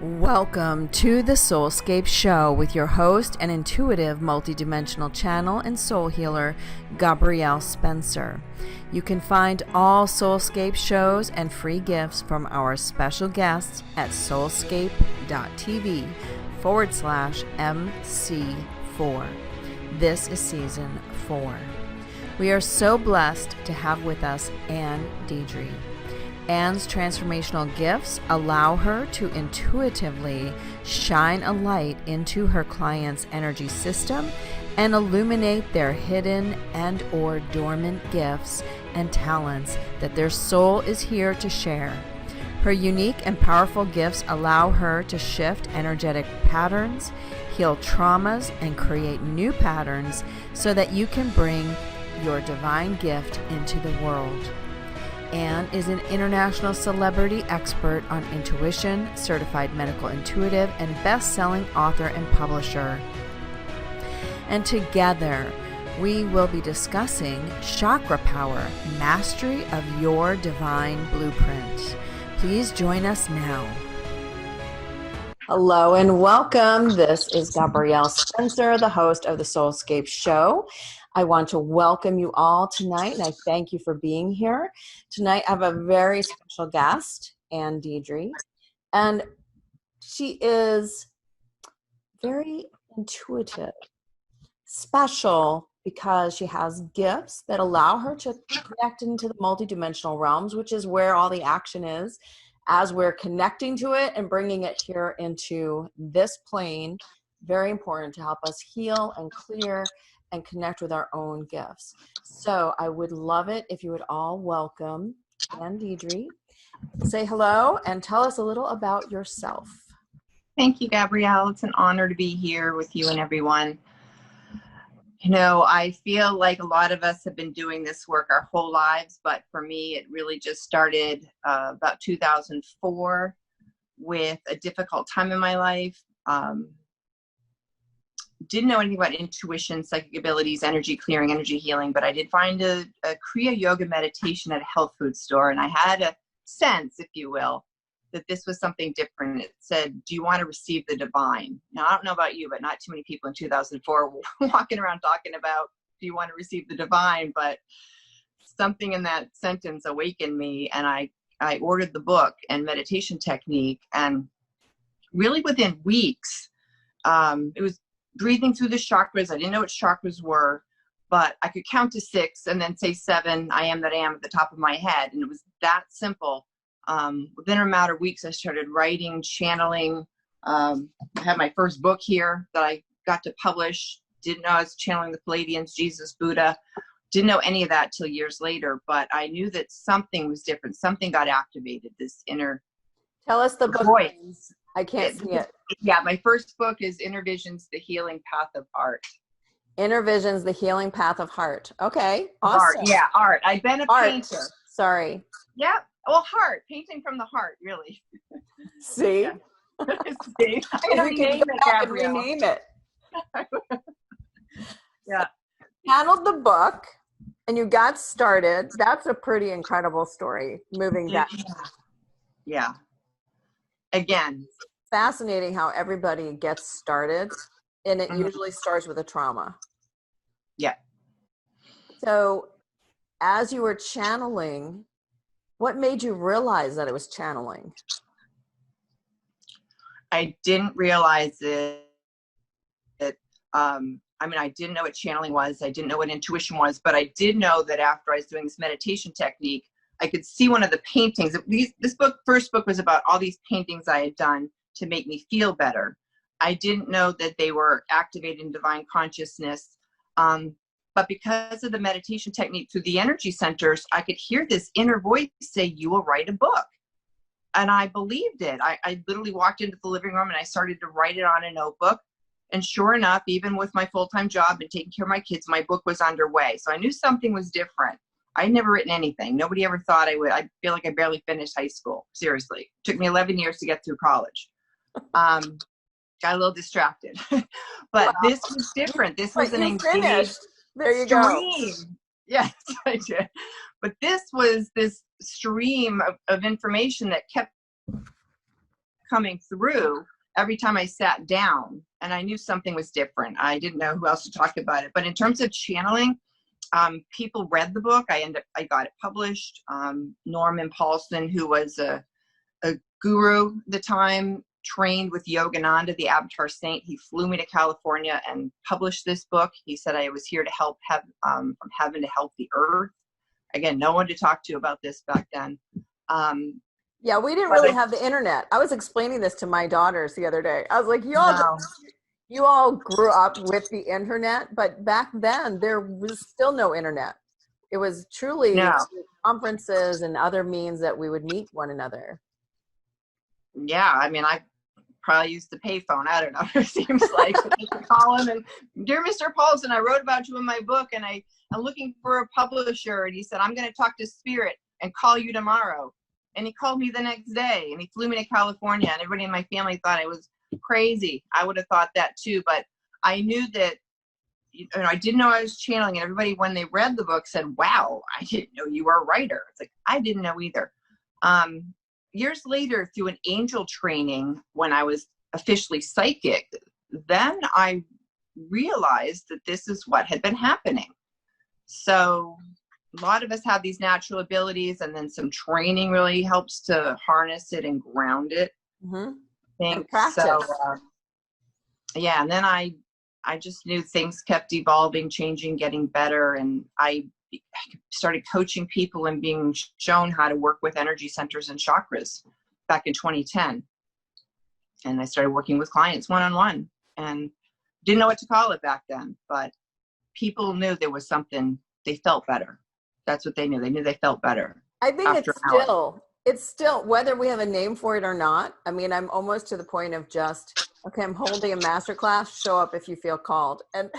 Welcome to the SoulScape show with your host and intuitive multidimensional channel and soul healer, Gabrielle Spencer. You can find all SoulScape shows and free gifts from our special guests at soulscape.tv/MC4. This is season 4. We are so blessed to have with us Deidre. Anne's transformational gifts allow her to intuitively shine a light into her client's energy system and illuminate their hidden and or dormant gifts and talents that their soul is here to share. Her unique and powerful gifts allow her to shift energetic patterns, heal traumas, and create new patterns so that you can bring your divine gift into the world. Anne is an international celebrity expert on intuition, certified medical intuitive, and best-selling author and publisher. And together, we will be discussing chakra power, mastery of your divine blueprint. Please join us now. Hello and welcome. This is Gabrielle Spencer, the host of the SoulScape show. I want to welcome you all tonight, and I thank you for being here. Tonight, I have a very special guest, Deidre, and she is very intuitive, special because she has gifts that allow her to connect into the multidimensional realms, which is where all the action is, as we're connecting to it and bringing it here into this plane. Very important to help us heal and clear and connect with our own gifts. So I would love it if you would all welcome Deidre. Say hello and tell us a little about yourself. Thank you, Gabrielle. It's an honor to be here with you and everyone. You know, I feel like a lot of us have been doing this work our whole lives, but for me, it really just started about 2004 with a difficult time in my life. Didn't know anything about intuition, psychic abilities, energy clearing, energy healing, but I did find a Kriya yoga meditation at a health food store, and I had a sense, if you will, that this was something different. It said, do you want to receive the divine? Now, I don't know about you, but not too many people in 2004 were walking around talking about, do you want to receive the divine? But something in that sentence awakened me, and I ordered the book and meditation technique, and really within weeks, it was breathing through the chakras. I didn't know what chakras were, but I could count to 6 and then say 7, I am that I am at the top of my head. And it was that simple. Within a matter of weeks, I started writing, channeling. I had my first book here that I got to publish. Didn't know I was channeling the Palladians, Jesus, Buddha. Didn't know any of that till years later, but I knew that something was different. Something got activated, this inner Tell us the book voice. names. I can't see it. Yeah, my first book is Inner Visions, The Healing Path of Art. Inner Visions, The Healing Path of Heart. Okay, awesome. Art, yeah, art. I've been a painter. Sorry. Yeah, well, heart. Painting from the heart, really. See? Yeah. See? I'm going to rename it, Gabrielle. Rename it. Yeah. Handled the book, and you got started. That's a pretty incredible story, moving that. Yeah. Again. Fascinating how everybody gets started, and it usually starts with a trauma. Yeah. So as you were channeling, what made you realize that it was channeling? I didn't realize it. I didn't know what channeling was. I didn't know what intuition was, but I did know that after I was doing this meditation technique, I could see one of the paintings. First book was about all these paintings I had done to make me feel better. I didn't know that they were activating divine consciousness. But because of the meditation technique through the energy centers, I could hear this inner voice say, you will write a book. And I believed it. I literally walked into the living room and I started to write it on a notebook. And sure enough, even with my full-time job and taking care of my kids, my book was underway. So I knew something was different. I'd never written anything. Nobody ever thought I would. I feel like I barely finished high school. Seriously. It took me 11 years to get through college. Got a little distracted. But this was different. This was an engaged There you go. Yes, I did. But this was this stream of information that kept coming through every time I sat down, and I knew something was different. I didn't know who else to talk about it. But in terms of channeling, people read the book. I got it published. Norman Paulson, who was a guru at the time, trained with Yogananda, the Avatar Saint. He flew me to California and published this book. He said I was here to help from heaven to help the earth. Again, no one to talk to about this back then. Yeah, we didn't really have the internet. I was explaining this to my daughters the other day. I was like, you all grew up with the internet, but back then there was still no internet. It was truly conferences and other means that we would meet one another. Yeah, I mean, I probably used the payphone. I don't know. It seems like call him and, dear Mr. Paulson, I wrote about you in my book, and I'm looking for a publisher. And he said, I'm going to talk to Spirit and call you tomorrow. And he called me the next day, and he flew me to California, and everybody in my family thought I was crazy. I would have thought that too, but I knew that, I didn't know I was channeling, and everybody, when they read the book, said, wow, I didn't know you were a writer. It's like, I didn't know either. Years later, through an angel training, when I was officially psychic, then I realized that this is what had been happening. So a lot of us have these natural abilities, and then some training really helps to harness it and ground it. Mm-hmm. And practice. So, yeah, and then I just knew things kept evolving, changing, getting better, and I started coaching people and being shown how to work with energy centers and chakras back in 2010. And I started working with clients one-on-one, and didn't know what to call it back then, but people knew there was something. They felt better. That's what they knew. They knew they felt better. I think it's still, whether we have a name for it or not. I mean, I'm almost to the point of just, okay, I'm holding a masterclass, show up if you feel called. And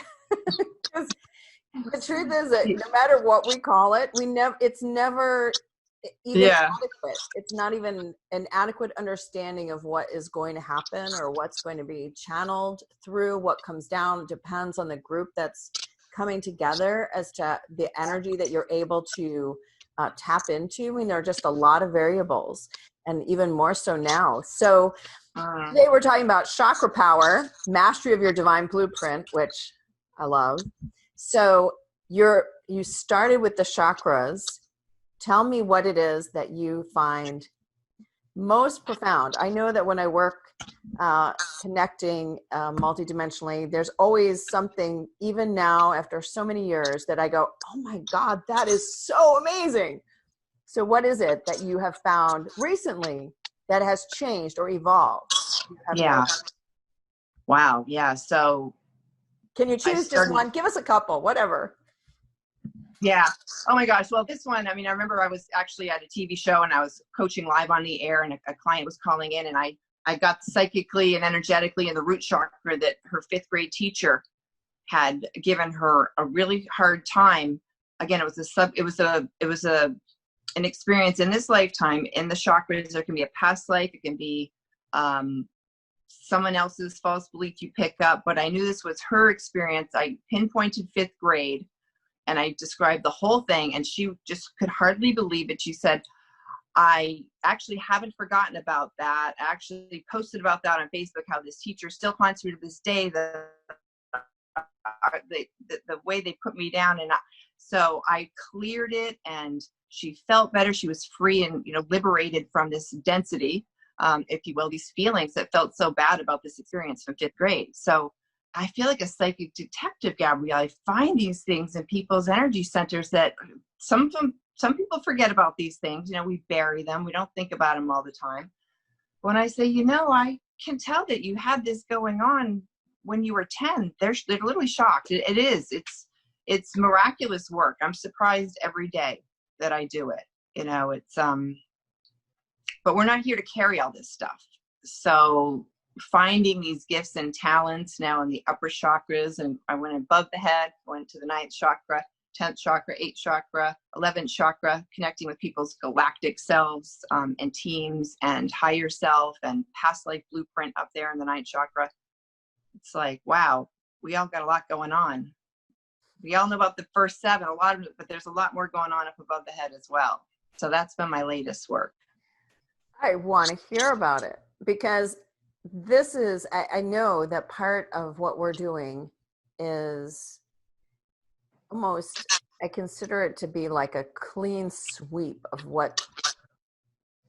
the truth is that no matter what we call it, it's never even adequate. It's not even an adequate understanding of what is going to happen or what's going to be channeled through. What comes down depends on the group that's coming together as to the energy that you're able to tap into. I mean, there are just a lot of variables, and even more so now. So today we're talking about chakra power, mastery of your divine blueprint, which I love. So you started with the chakras. Tell me what it is that you find most profound. I know that when I work connecting multidimensionally, there's always something, even now after so many years, that I go, oh my God, that is so amazing. So what is it that you have found recently that has changed or evolved? Wow. Yeah. So can you choose just one? Give us a couple, whatever. Yeah. Oh my gosh. Well, this one, I mean, I remember I was actually at a TV show, and I was coaching live on the air, and a client was calling in, and I got psychically and energetically in the root chakra that her 5th grade teacher had given her a really hard time. Again, it was an experience in this lifetime. In the chakras, there can be a past life. It can be someone else's false belief you pick up. But I knew this was her experience. I pinpointed 5th grade, and I described the whole thing, and she just could hardly believe it. She said, I actually haven't forgotten about that. I actually posted about that on Facebook, how this teacher still haunts me to this day, the way they put me down. And so I cleared it, and she felt better. She was free and, liberated from this density, if you will, these feelings that felt so bad about this experience from 5th grade. So I feel like a psychic detective, Gabrielle. I find these things in people's energy centers that some people forget about these things. We bury them. We don't think about them all the time. When I say, I can tell that you had this going on when you were 10, they're literally shocked. It is. It's miraculous work. I'm surprised every day that I do it. But we're not here to carry all this stuff. So finding these gifts and talents now in the upper chakras, and I went above the head, went to the 9th chakra, 10th chakra, 8th chakra, 11th chakra, connecting with people's galactic selves and teams and higher self and past life blueprint up there in the 9th chakra. It's like, wow, we all got a lot going on. We all know about the first 7, a lot of it, but there's a lot more going on up above the head as well. So that's been my latest work. I want to hear about it. because this is, I know that part of what we're doing is almost, I consider it to be like a clean sweep of what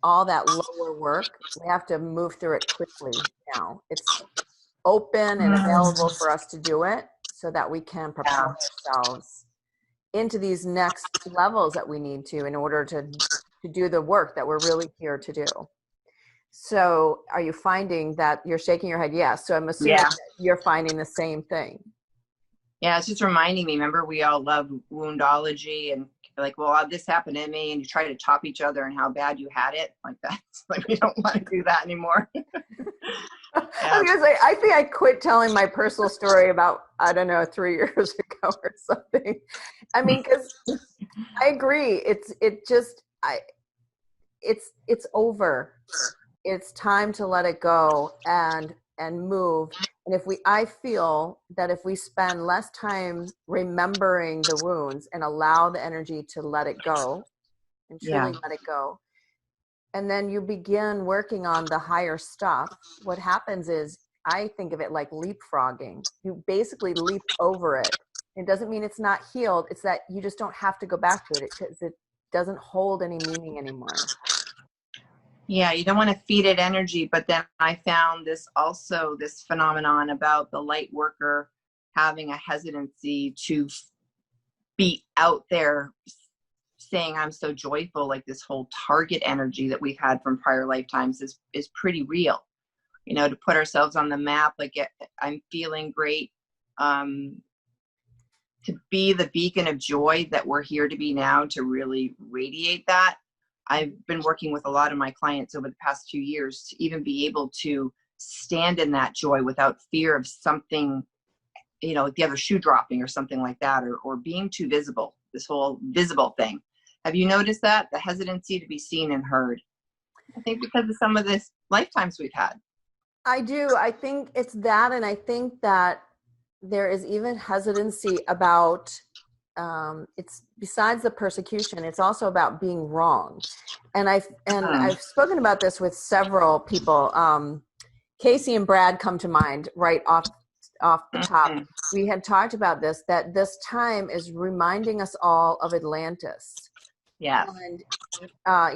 all that lower work. We have to move through it quickly now. It's open and available for us to do it so that we can prepare ourselves into these next levels that we need to in order to do the work that we're really here to do. So are you finding that you're shaking your head? Yes. So I'm assuming that you're finding the same thing. Yeah, it's just reminding me, remember we all love woundology and like, well, this happened to me, and you try to top each other and how bad you had it. Like that's like, we don't want to do that anymore. I was gonna say, I think I quit telling my personal story about, I don't know, 3 years ago or something. I mean, because I agree. It's over. It's time to let it go and move. And I feel that if we spend less time remembering the wounds and allow the energy to let it go and truly let it go, and then you begin working on the higher stuff, what happens is, I think of it like leapfrogging. You basically leap over it. It doesn't mean it's not healed. It's that you just don't have to go back to it because it doesn't hold any meaning anymore. Yeah, you don't want to feed it energy. But then I found this phenomenon about the light worker having a hesitancy to be out there saying, I'm so joyful. Like this whole target energy that we've had from prior lifetimes is pretty real. You know, to put ourselves on the map, like I'm feeling great. To be the beacon of joy that we're here to be now, to really radiate that. I've been working with a lot of my clients over the past 2 years to even be able to stand in that joy without fear of something, you know, the other shoe dropping or something like that, or being too visible, this whole visible thing. Have you noticed that? The hesitancy to be seen and heard? I think because of some of this lifetimes we've had. I do. I think it's that. And I think that there is even hesitancy about, it's besides the persecution, it's also about being wrong. And I've spoken about this with several people. Casey and Brad come to mind right off the top. We had talked about this, that this time is reminding us all of Atlantis. Yeah. And,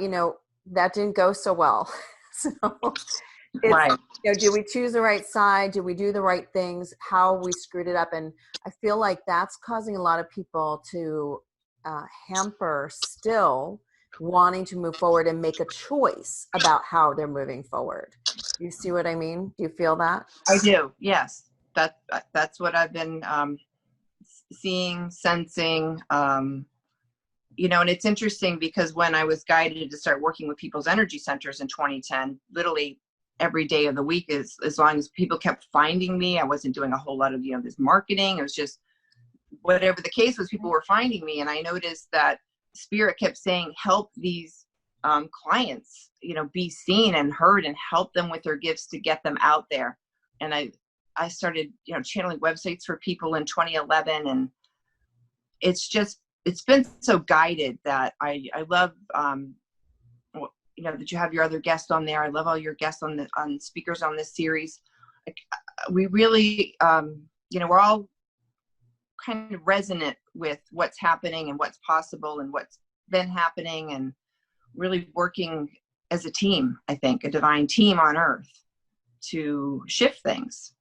you know, that didn't go so well. So it's, right. You know, do we choose the right side? Do we do the right things? How we screwed it up? And I feel like that's causing a lot of people to hamper still wanting to move forward and make a choice about how they're moving forward. You see what I mean? Do you feel that? I do. Yes. That's what I've been seeing, sensing, you know, and it's interesting because when I was guided to start working with people's energy centers in 2010, literally every day of the week, as long as people kept finding me, I wasn't doing a whole lot of, you know, this marketing. It was just whatever the case was, people were finding me. And I noticed that Spirit kept saying, help these clients, you know, be seen and heard and help them with their gifts to get them out there. And I started, you know, channeling websites for people in 2011. And it's been so guided that I love, you know, that you have your other guests on there. I love all your guests on speakers on this series. We really, you know, we're all kind of resonant with what's happening and what's possible and what's been happening, and really working as a team, I think, a divine team on earth to shift things.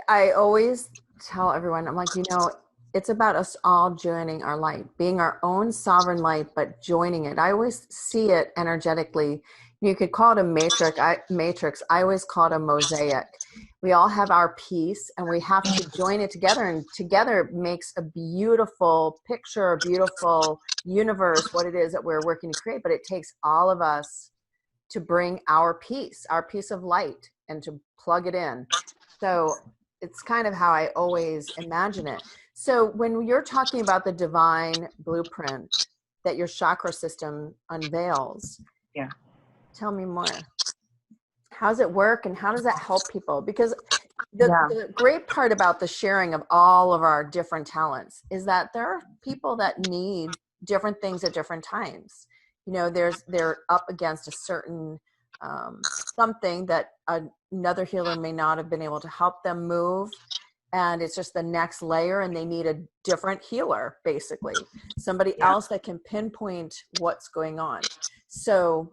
I always tell everyone, I'm like, you know, it's about us all joining our light, being our own sovereign light, but joining it. I always see it energetically. You could call it a matrix. I always call it a mosaic. We all have our piece and we have to join it together, and together it makes a beautiful picture, a beautiful universe, what it is that we're working to create. But it takes all of us to bring our piece of light, and to plug it in. So it's kind of how I always imagine it. So when you're talking about the divine blueprint that your chakra system unveils, yeah, tell me more. How does it work and how does that help people? Because the great part about the sharing of all of our different talents is that there are people that need different things at different times. You know, they're up against a certain something that another healer may not have been able to help them move. And it's just the next layer, and they need a different healer, basically. Somebody else that can pinpoint what's going on. So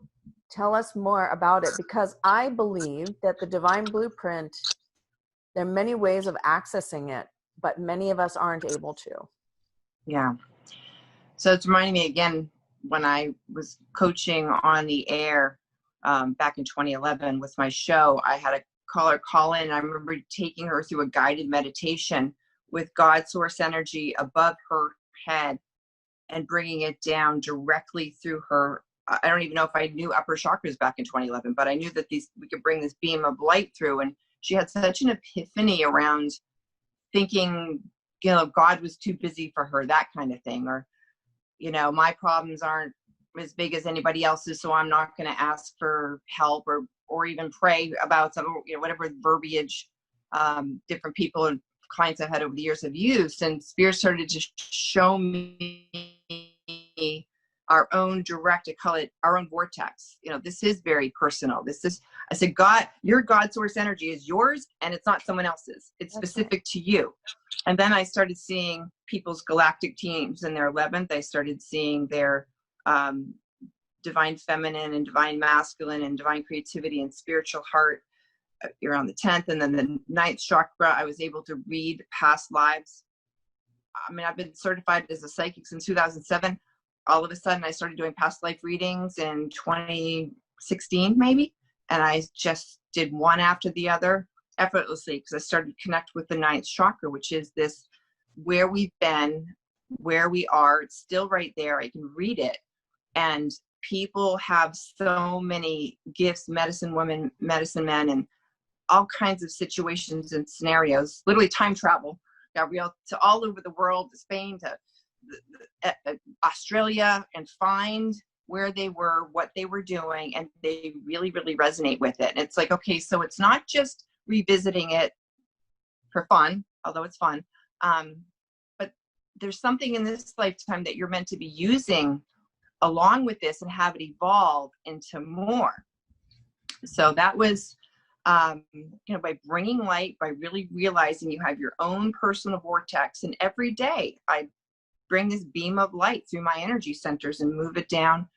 tell us more about it, because I believe that the divine blueprint, there are many ways of accessing it, but many of us aren't able to. Yeah. So it's reminding me again, when I was coaching on the air back in 2011 with my show, I had a caller call in. I remember taking her through a guided meditation with God source energy above her head and bringing it down directly through her. I don't even know if I knew upper chakras back in 2011, but I knew that we could bring this beam of light through. And she had such an epiphany around thinking, God was too busy for her, that kind of thing. Or, my problems aren't as big as anybody else's, so I'm not going to ask for help or even pray about some, whatever verbiage different people and clients I've had over the years have used. And Spirit started to show me our own direct, I call it our own vortex. This is very personal. I said, God, your God source energy is yours, and it's not someone else's. It's specific to you. And then I started seeing people's galactic teams in their 11th. I started seeing their divine feminine and divine masculine and divine creativity and spiritual heart around the 10th. And then the 9th chakra, I was able to read past lives. I've been certified as a psychic since 2007. All of a sudden I started doing past life readings in 2016 maybe. And I just did one after the other effortlessly, because I started to connect with the 9th chakra, which is this, where we've been, where we are. It's still right there. I can read it. And people have so many gifts, medicine women, medicine men, and all kinds of situations and scenarios, literally time travel, Gabrielle, to all over the world, to Spain, to Australia, and find where they were, what they were doing, and they really, really resonate with it. And it's like, okay, so it's not just revisiting it for fun, although it's fun, but there's something in this lifetime that you're meant to be using along with this and have it evolve into more. So that was, by bringing light, by really realizing you have your own personal vortex, and every day I bring this beam of light through my energy centers and move it down,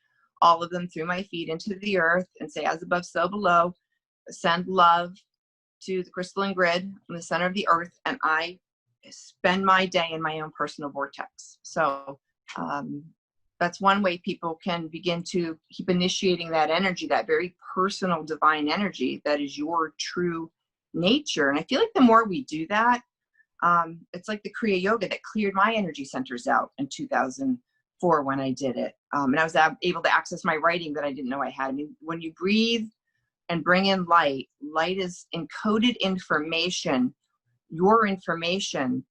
all of them through my feet into the earth, and say, as above, so below. Send love to the crystalline grid in the center of the earth, and I spend my day in my own personal vortex. So that's one way people can begin to keep initiating that energy, that very personal divine energy that is your true nature. And I feel like the more we do that, it's like the Kriya Yoga that cleared my energy centers out in 2004 when I did it. And I was able to access my writing that I didn't know I had. When you breathe and bring in light, light is encoded information, your information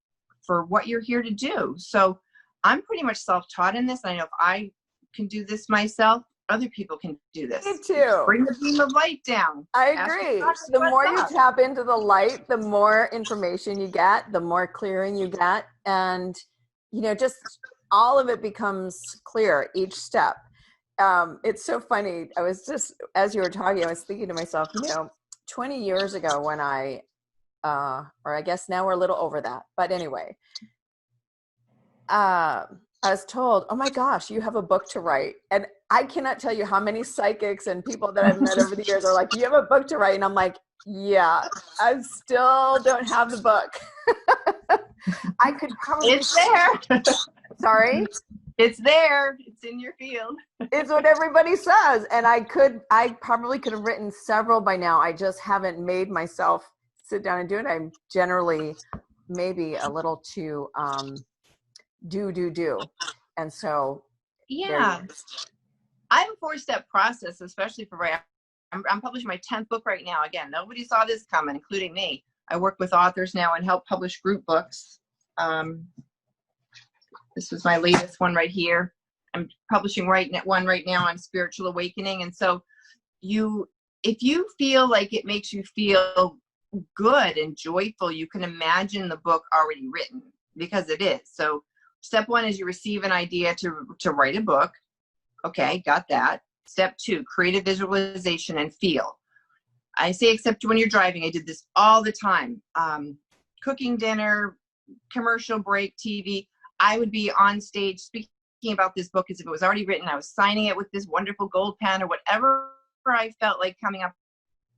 for what you're here to do. So I'm pretty much self-taught in this. I know if I can do this myself, other people can do this. Me too. Bring the beam of light down. I agree. The more you tap into the light, the more information you get, the more clearing you get. And, just all of it becomes clear each step. It's so funny. I was just, as you were talking, I was thinking to myself, 20 years ago when or I guess now we're a little over that. But anyway, I was told, oh my gosh, you have a book to write. And I cannot tell you how many psychics and people that I've met over the years are like, you have a book to write. And I'm like, yeah, I still don't have the book. I could probably. It's there. Sorry? It's there. It's in your field. It's what everybody says. And I probably could have written several by now. I just haven't made myself sit down and do it. I'm generally maybe a little too, do. And so. Yeah. I have a 4-step process, especially for writing. I'm publishing my 10th book right now. Again, nobody saw this coming, including me. I work with authors now and help publish group books. This is my latest one right here. I'm publishing one right now on spiritual awakening. And so if you feel like it makes you feel good and joyful, you can imagine the book already written, because it is. So step 1 is you receive an idea to write a book. Okay, got that. Step 2, create a visualization and feel. I say except when you're driving. I did this all the time. Cooking dinner, commercial break, TV. I would be on stage speaking about this book as if it was already written. I was signing it with this wonderful gold pen or whatever I felt like coming up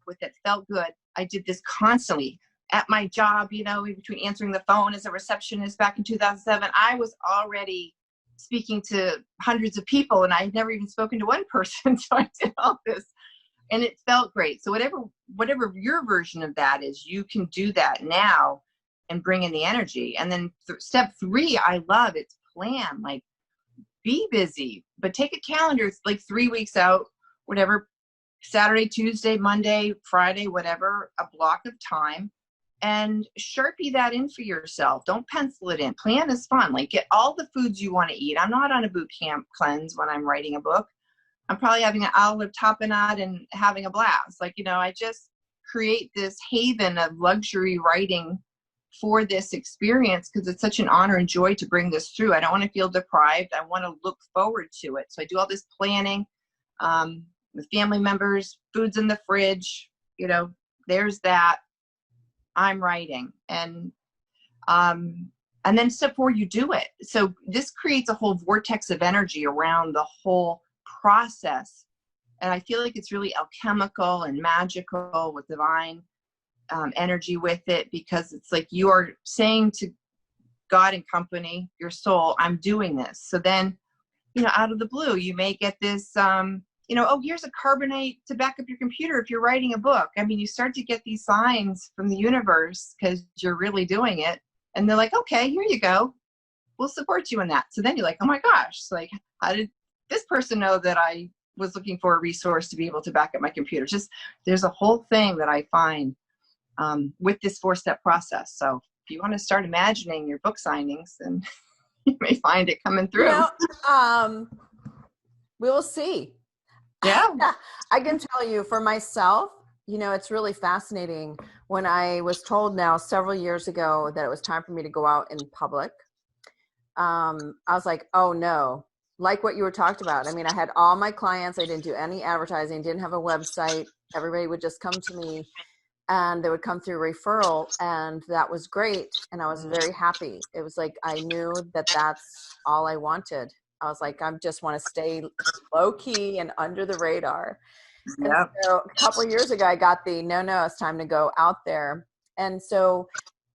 with that felt good. I did this constantly at my job, you know, between answering the phone as a receptionist back in 2007. I was already speaking to hundreds of people, and I had never even spoken to one person. So I did all this, and it felt great. So whatever your version of that is, you can do that now and bring in the energy. And then step 3, I love, it's plan. Like, be busy, but take a calendar. It's like 3 weeks out, whatever, Saturday, Tuesday, Monday, Friday, whatever, a block of time, and Sharpie that in for yourself. Don't pencil it in. Plan is fun. Like, get all the foods you want to eat. I'm not on a boot camp cleanse when I'm writing a book. I'm probably having an olive tapenade and having a blast. Like, you know, I just create this haven of luxury writing for this experience because it's such an honor and joy to bring this through. I don't want to feel deprived. I want to look forward to it. So I do all this planning with family members, food's in the fridge, you know, there's that. I'm writing. And then step 4, you do it. So this creates a whole vortex of energy around the whole process. And I feel like it's really alchemical and magical with divine energy with it, because it's like you are saying to God and company, your soul, I'm doing this. So then, you know, out of the blue, you may get this, you know, oh, here's a carbonate to back up your computer if you're writing a book. I mean, you start to get these signs from the universe because you're really doing it. And they're like, okay, here you go. We'll support you in that. So then you're like, oh my gosh, like, how did this person know that I was looking for a resource to be able to back up my computer? Just, there's a whole thing that I find with this 4-step process. So if you want to start imagining your book signings, then you may find it coming through. Well, we will see. Yeah. I can tell you for myself, you know, it's really fascinating. When I was told now several years ago that it was time for me to go out in public, I was like, oh no, like what you were talked about. I mean, I had all my clients. I didn't do any advertising, didn't have a website. Everybody would just come to me and they would come through referral, and that was great. And I was very happy. It was like, I knew that that's all I wanted. I was like, I just want to stay low key and under the radar. And Yep. so a couple of years ago, I got the, no, it's time to go out there. And so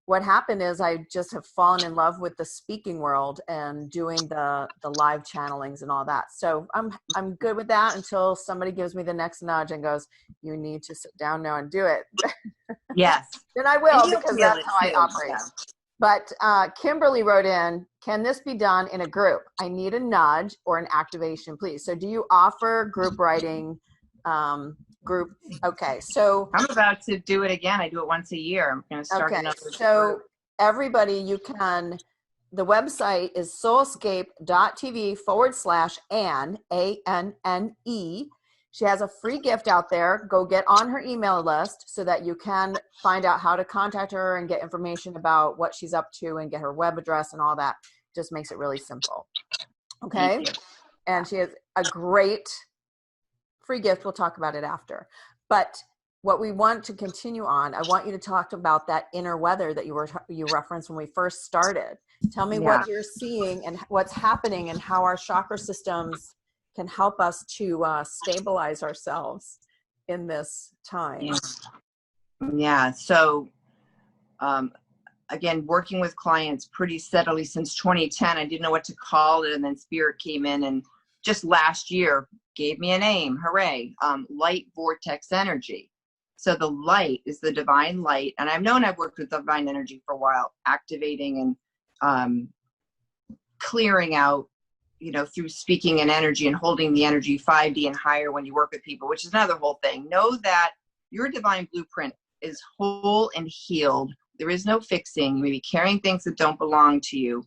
what happened is I just have fallen in love with the speaking world and doing the live channelings and all that. So I'm good with that until somebody gives me the next nudge and goes, you need to sit down now and do it. Yes. Then I will, And you'll because feel that's it how I too, operate. so. But Kimberly wrote in, can this be done in a group? I need a nudge or an activation, please. So do you offer group writing? Group? Okay, so I'm about to do it again. I do it once a year. I'm going to start another so group. everybody, you can, the website is soulscape.tv/Anne, ANNE. She has a free gift out there. Go get on her email list so that you can find out how to contact her and get information about what she's up to and get her web address and all that. Just makes it really simple. Okay. And she has a great free gift. We'll talk about it after. But what we want to continue on, I want you to talk about that inner weather that you referenced when we first started. Tell me what you're seeing and what's happening and how our chakra systems can help us to stabilize ourselves in this time. Yeah. So, again, working with clients pretty steadily since 2010. I didn't know what to call it. And then Spirit came in and just last year gave me a name. Hooray. Light vortex energy. So the light is the divine light. And I've worked with divine energy for a while, activating and clearing out, you know, through speaking and energy and holding the energy 5D and higher when you work with people, which is another whole thing. Know that your divine blueprint is whole and healed. There is no fixing. You may be carrying things that don't belong to you.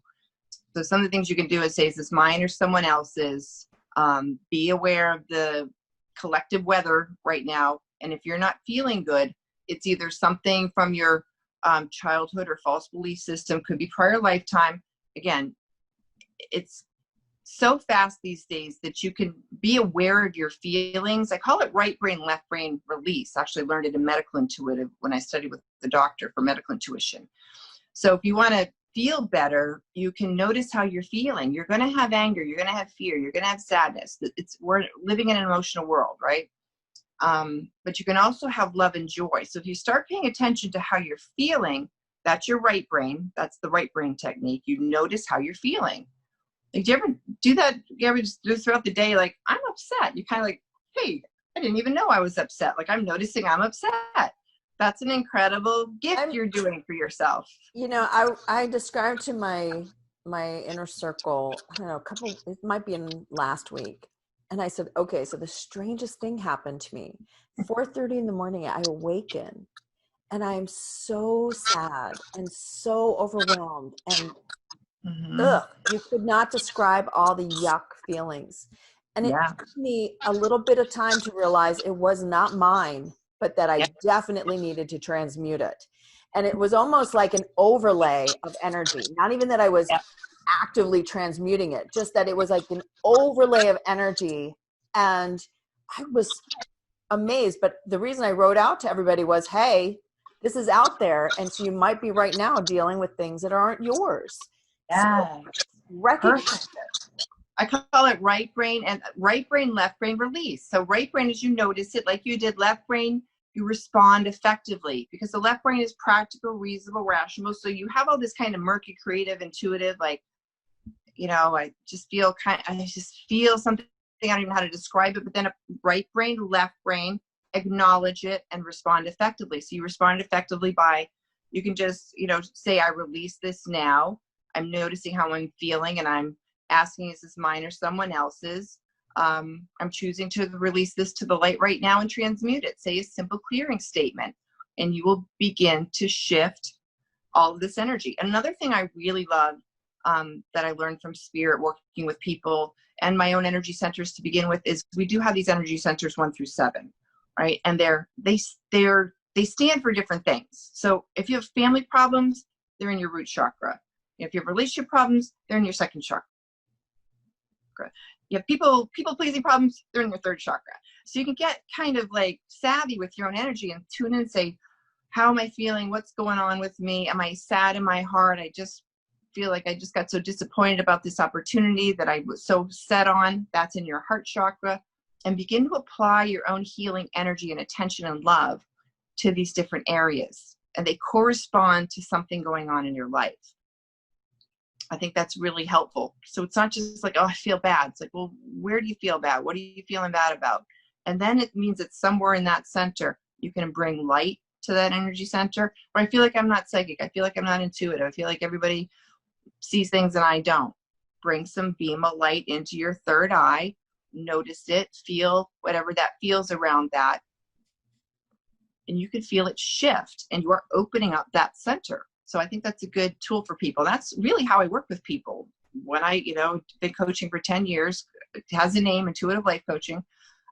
So some of the things you can do is say, is this mine or someone else's? Be aware of the collective weather right now. And if you're not feeling good, it's either something from your childhood or false belief system, could be prior lifetime. Again, it's so fast these days that you can be aware of your feelings. I call it right brain, left brain release. Actually learned it in medical intuitive when I studied with the doctor for medical intuition. So if you want to feel better, you can notice how you're feeling. You're going to have anger. You're going to have fear. You're going to have sadness. We're living in an emotional world, right? But you can also have love and joy. So if you start paying attention to how you're feeling, that's your right brain. That's the right brain technique. You notice how you're feeling. Like, do you ever do that? You ever just do throughout the day? Like, I'm upset. You kind of like, hey, I didn't even know I was upset. Like, I'm noticing I'm upset. That's an incredible gift you're doing for yourself. You know, I described to my inner circle, I don't know, it might be in last week. And I said, okay, so the strangest thing happened to me. 4:30 in the morning, I awaken and I'm so sad and so overwhelmed. And you could not describe all the yuck feelings. And it took me a little bit of time to realize it was not mine, but that I definitely needed to transmute it. And it was almost like an overlay of energy. Not even that I was actively transmuting it, just that it was like an overlay of energy. And I was amazed. But the reason I wrote out to everybody was, hey, this is out there. And so you might be right now dealing with things that aren't yours. Yeah. So recognize it. I call it right brain, left brain release. So right brain, as you notice it, like you did, left brain, you respond effectively because the left brain is practical, reasonable, rational. So you have all this kind of murky, creative, intuitive, like, you know, I just feel something. I don't even know how to describe it, but then a right brain, left brain, acknowledge it and respond effectively. So you respond effectively by, you can just, you know, say, I release this now. I'm noticing how I'm feeling and I'm asking, is this mine or someone else's? I'm choosing to release this to the light right now and transmute it. Say a simple clearing statement and you will begin to shift all of this energy. Another thing I really love that I learned from Spirit, working with people and my own energy centers to begin with, is we do have these energy centers 1 through 7, right? And they stand for different things. So if you have family problems, they're in your root chakra. If you have relationship problems, they're in your second chakra. You have people pleasing problems, they're in your third chakra. So you can get kind of like savvy with your own energy and tune in and say, how am I feeling? What's going on with me? Am I sad in my heart? I just feel like I just got so disappointed about this opportunity that I was so set on. That's in your heart chakra. And begin to apply your own healing energy and attention and love to these different areas. And they correspond to something going on in your life. I think that's really helpful. So it's not just like, oh, I feel bad. It's like, well, where do you feel bad? What are you feeling bad about? And then it means that somewhere in that center, you can bring light to that energy center. Or I feel like I'm not psychic. I feel like I'm not intuitive. I feel like everybody sees things and I don't. Bring some beam of light into your third eye. Notice it. Feel whatever that feels around that. And you can feel it shift. And you are opening up that center. So I think that's a good tool for people. That's really how I work with people. When I, been coaching for 10 years, it has a name, Intuitive Life Coaching.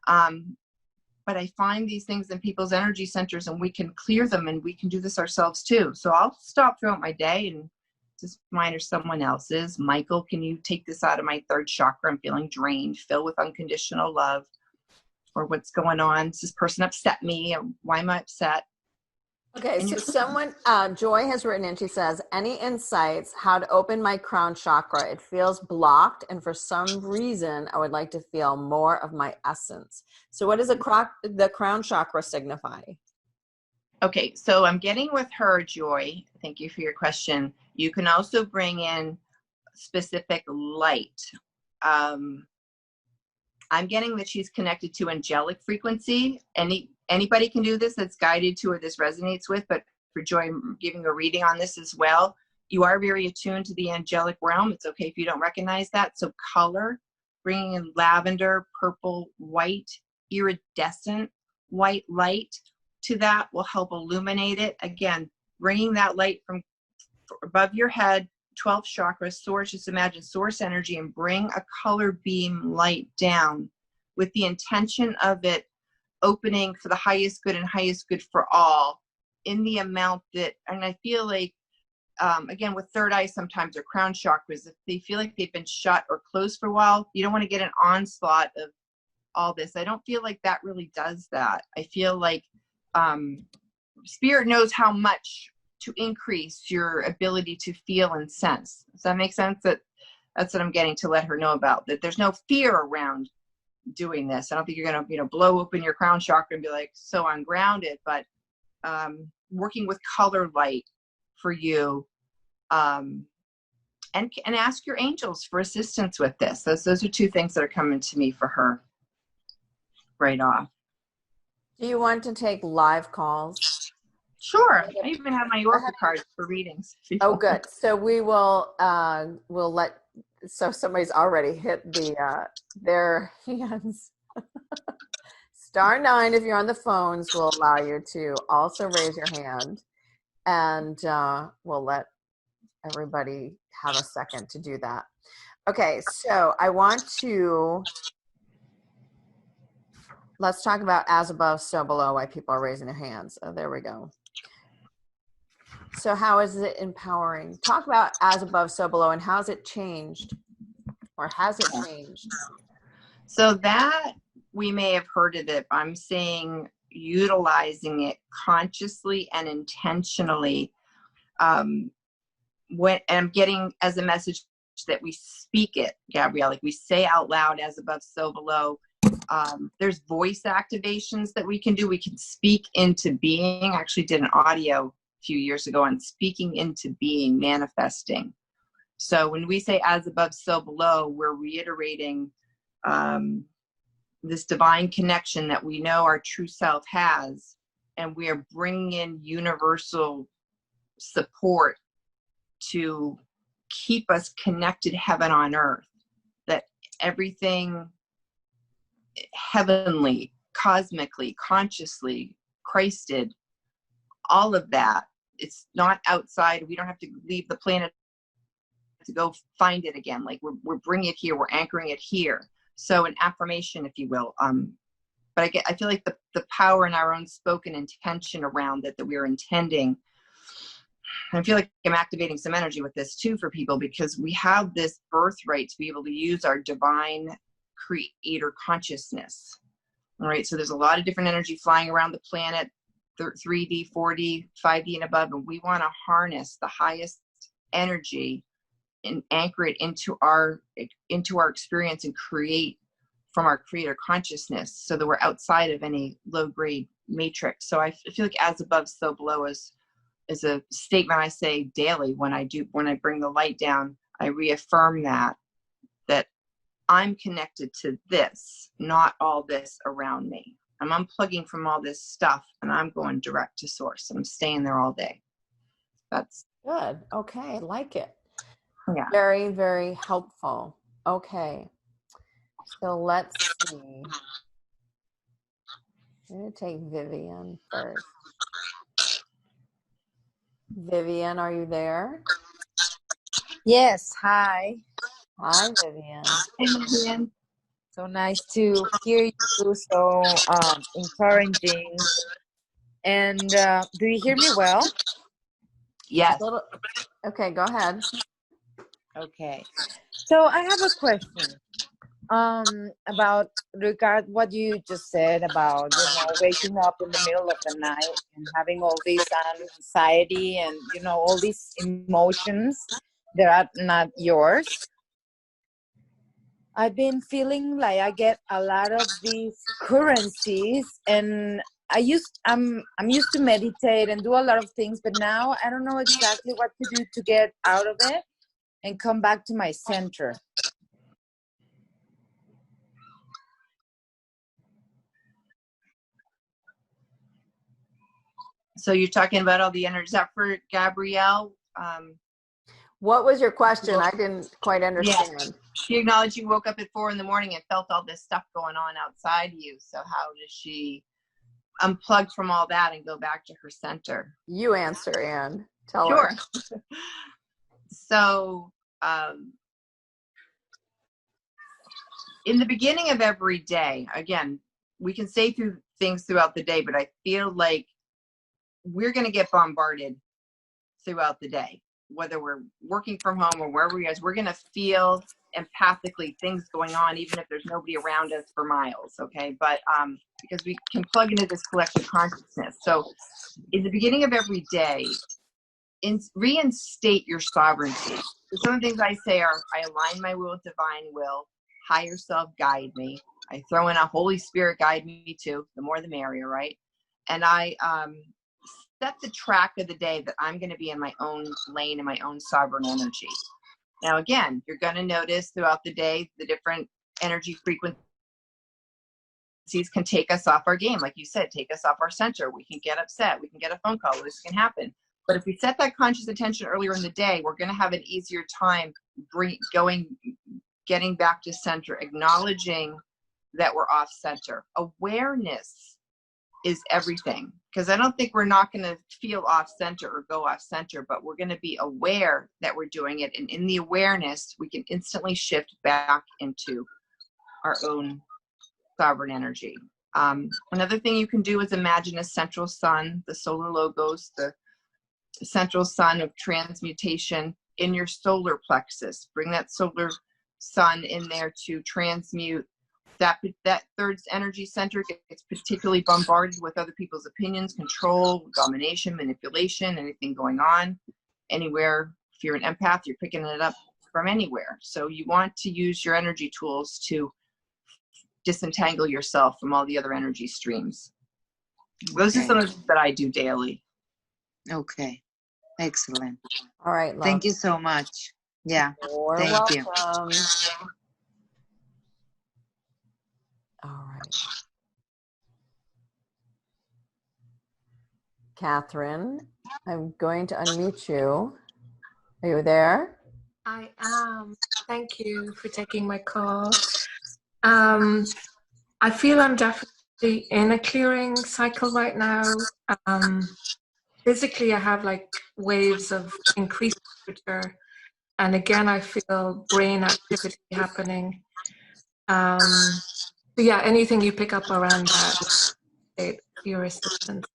But I find these things in people's energy centers and we can clear them, and we can do this ourselves too. So I'll stop throughout my day and just mine or someone else's. Michael, can you take this out of my third chakra? I'm feeling drained, filled with unconditional love. Or what's going on? Does this person upset me? Or why am I upset? Okay, so someone, Joy has written in, she says, any insights how to open my crown chakra? It feels blocked, and for some reason, I would like to feel more of my essence. So what does the crown chakra signify? Okay, so I'm getting with her, Joy. Thank you for your question. You can also bring in specific light. I'm getting that she's connected to angelic frequency. Anybody can do this that's guided to or this resonates with, but for Joy, I'm giving a reading on this as well. You are very attuned to the angelic realm. It's okay if you don't recognize that. So color, bringing in lavender, purple, white, iridescent white light to that will help illuminate it. Again, bringing that light from above your head, 12 chakras, source, just imagine source energy, and bring a color beam light down with the intention of it opening for the highest good and highest good for all in the amount that, and I feel like again, with third eye, sometimes, or crown chakras, if they feel like they've been shut or closed for a while, you don't want to get an onslaught of all this. I don't feel like that really does that. I feel like spirit knows how much to increase your ability to feel and sense. Does that make sense? That's what I'm getting to let her know about, that there's no fear around doing this. I don't think you're going to, blow open your crown chakra and be like so ungrounded, but working with color light for you, and ask your angels for assistance with this. Those are two things that are coming to me for her right off. Do you want to take live calls? Sure. I even have my Oracle cards for readings. Oh, good. So we will, we'll let, so somebody's already hit their hands. *9 if you're on the phones will allow you to also raise your hand, and we'll let everybody have a second to do that. Okay, so I want to, let's talk about as above, so below, why people are raising their hands. Oh, there we go. So how is it empowering? Talk about as above, so below, and how has it changed? Or has it changed? So that, we may have heard of it. I'm saying utilizing it consciously and intentionally. When I'm getting as a message that we speak it, Gabrielle, like we say out loud, as above, so below. There's voice activations that we can do. We can speak into being. I actually did an audio a few years ago on speaking into being, manifesting. So when we say as above, so below, we're reiterating this divine connection that we know our true self has, and we are bringing in universal support to keep us connected heaven on earth, that everything heavenly, cosmically, consciously, Christed, all of that, it's not outside. We don't have to leave the planet to go find it again. Like we're bringing it here, we're anchoring it here. So an affirmation, if you will. But I feel like the power in our own spoken intention around it, that we're intending. I feel like I'm activating some energy with this too for people, because we have this birthright to be able to use our divine creator consciousness. All right. So there's a lot of different energy flying around the planet, 3D, 4D, 5D and above. And we want to harness the highest energy and anchor it into our experience and create from our creator consciousness, so that we're outside of any low grade matrix. So I feel like as above, so below is a statement I say daily when I bring the light down. I reaffirm that I'm connected to this, not all this around me. I'm unplugging from all this stuff and I'm going direct to source. I'm staying there all day. That's good. Okay. Like it. Yeah. Very, very helpful. Okay. So let's see. I'm going to take Vivian first. Vivian, are you there? Yes. Hi. Hi, Vivian. Hey, Vivian. So nice to hear you. So encouraging. And do you hear me well? Yes. Okay, go ahead. Okay. So I have a question about what you just said about, waking up in the middle of the night and having all this anxiety and, all these emotions that are not yours. I've been feeling like I get a lot of these currencies, and I'm used to meditate and do a lot of things, but now I don't know exactly what to do to get out of it and come back to my center. So you're talking about all the energy. Is that for Gabrielle? What was your question? I didn't quite understand. Yeah. She acknowledged you woke up at 4 a.m. and felt all this stuff going on outside you. So how does she unplug from all that and go back to her center? You answer, Anne. Tell her. Sure. So in the beginning of every day, again, we can say things throughout the day, but I feel like we're going to get bombarded throughout the day. whether we're working from home or wherever we are, we're going to feel empathically things going on, even if there's nobody around us for miles. Okay. But, because we can plug into this collective consciousness. So in the beginning of every day, reinstate your sovereignty. So some of the things I say are, I align my will with divine will, higher self guide me. I throw in a Holy Spirit guide me too. The more the merrier, right? And I set the track of the day that I'm going to be in my own lane and my own sovereign energy. Now, again, you're going to notice throughout the day, the different energy frequencies can take us off our game. Like you said, take us off our center. We can get upset. We can get a phone call. This can happen. But if we set that conscious attention earlier in the day, we're going to have an easier time getting back to center, acknowledging that we're off center. Awareness is everything, because I don't think we're not going to feel off center or go off center, but we're going to be aware that we're doing it. And in the awareness, we can instantly shift back into our own sovereign energy. Another thing you can do is imagine a central sun, the solar logos, the central sun of transmutation in your solar plexus. Bring that solar sun in there to transmute. That third energy center gets particularly bombarded with other people's opinions, control, domination, manipulation, anything going on anywhere. If you're an empath, you're picking it up from anywhere. So you want to use your energy tools to disentangle yourself from all the other energy streams. Those are some of the things that I do daily. Okay. Excellent. All right, love. Thank you so much. Yeah. You're Thank you. welcome. All right. Catherine, I'm going to unmute you. Are you there? I am. Thank you for taking my call. I feel I'm definitely in a clearing cycle right now. Physically, I have like waves of increased temperature. And again, I feel brain activity happening. So yeah, anything you pick up around that, your assistance.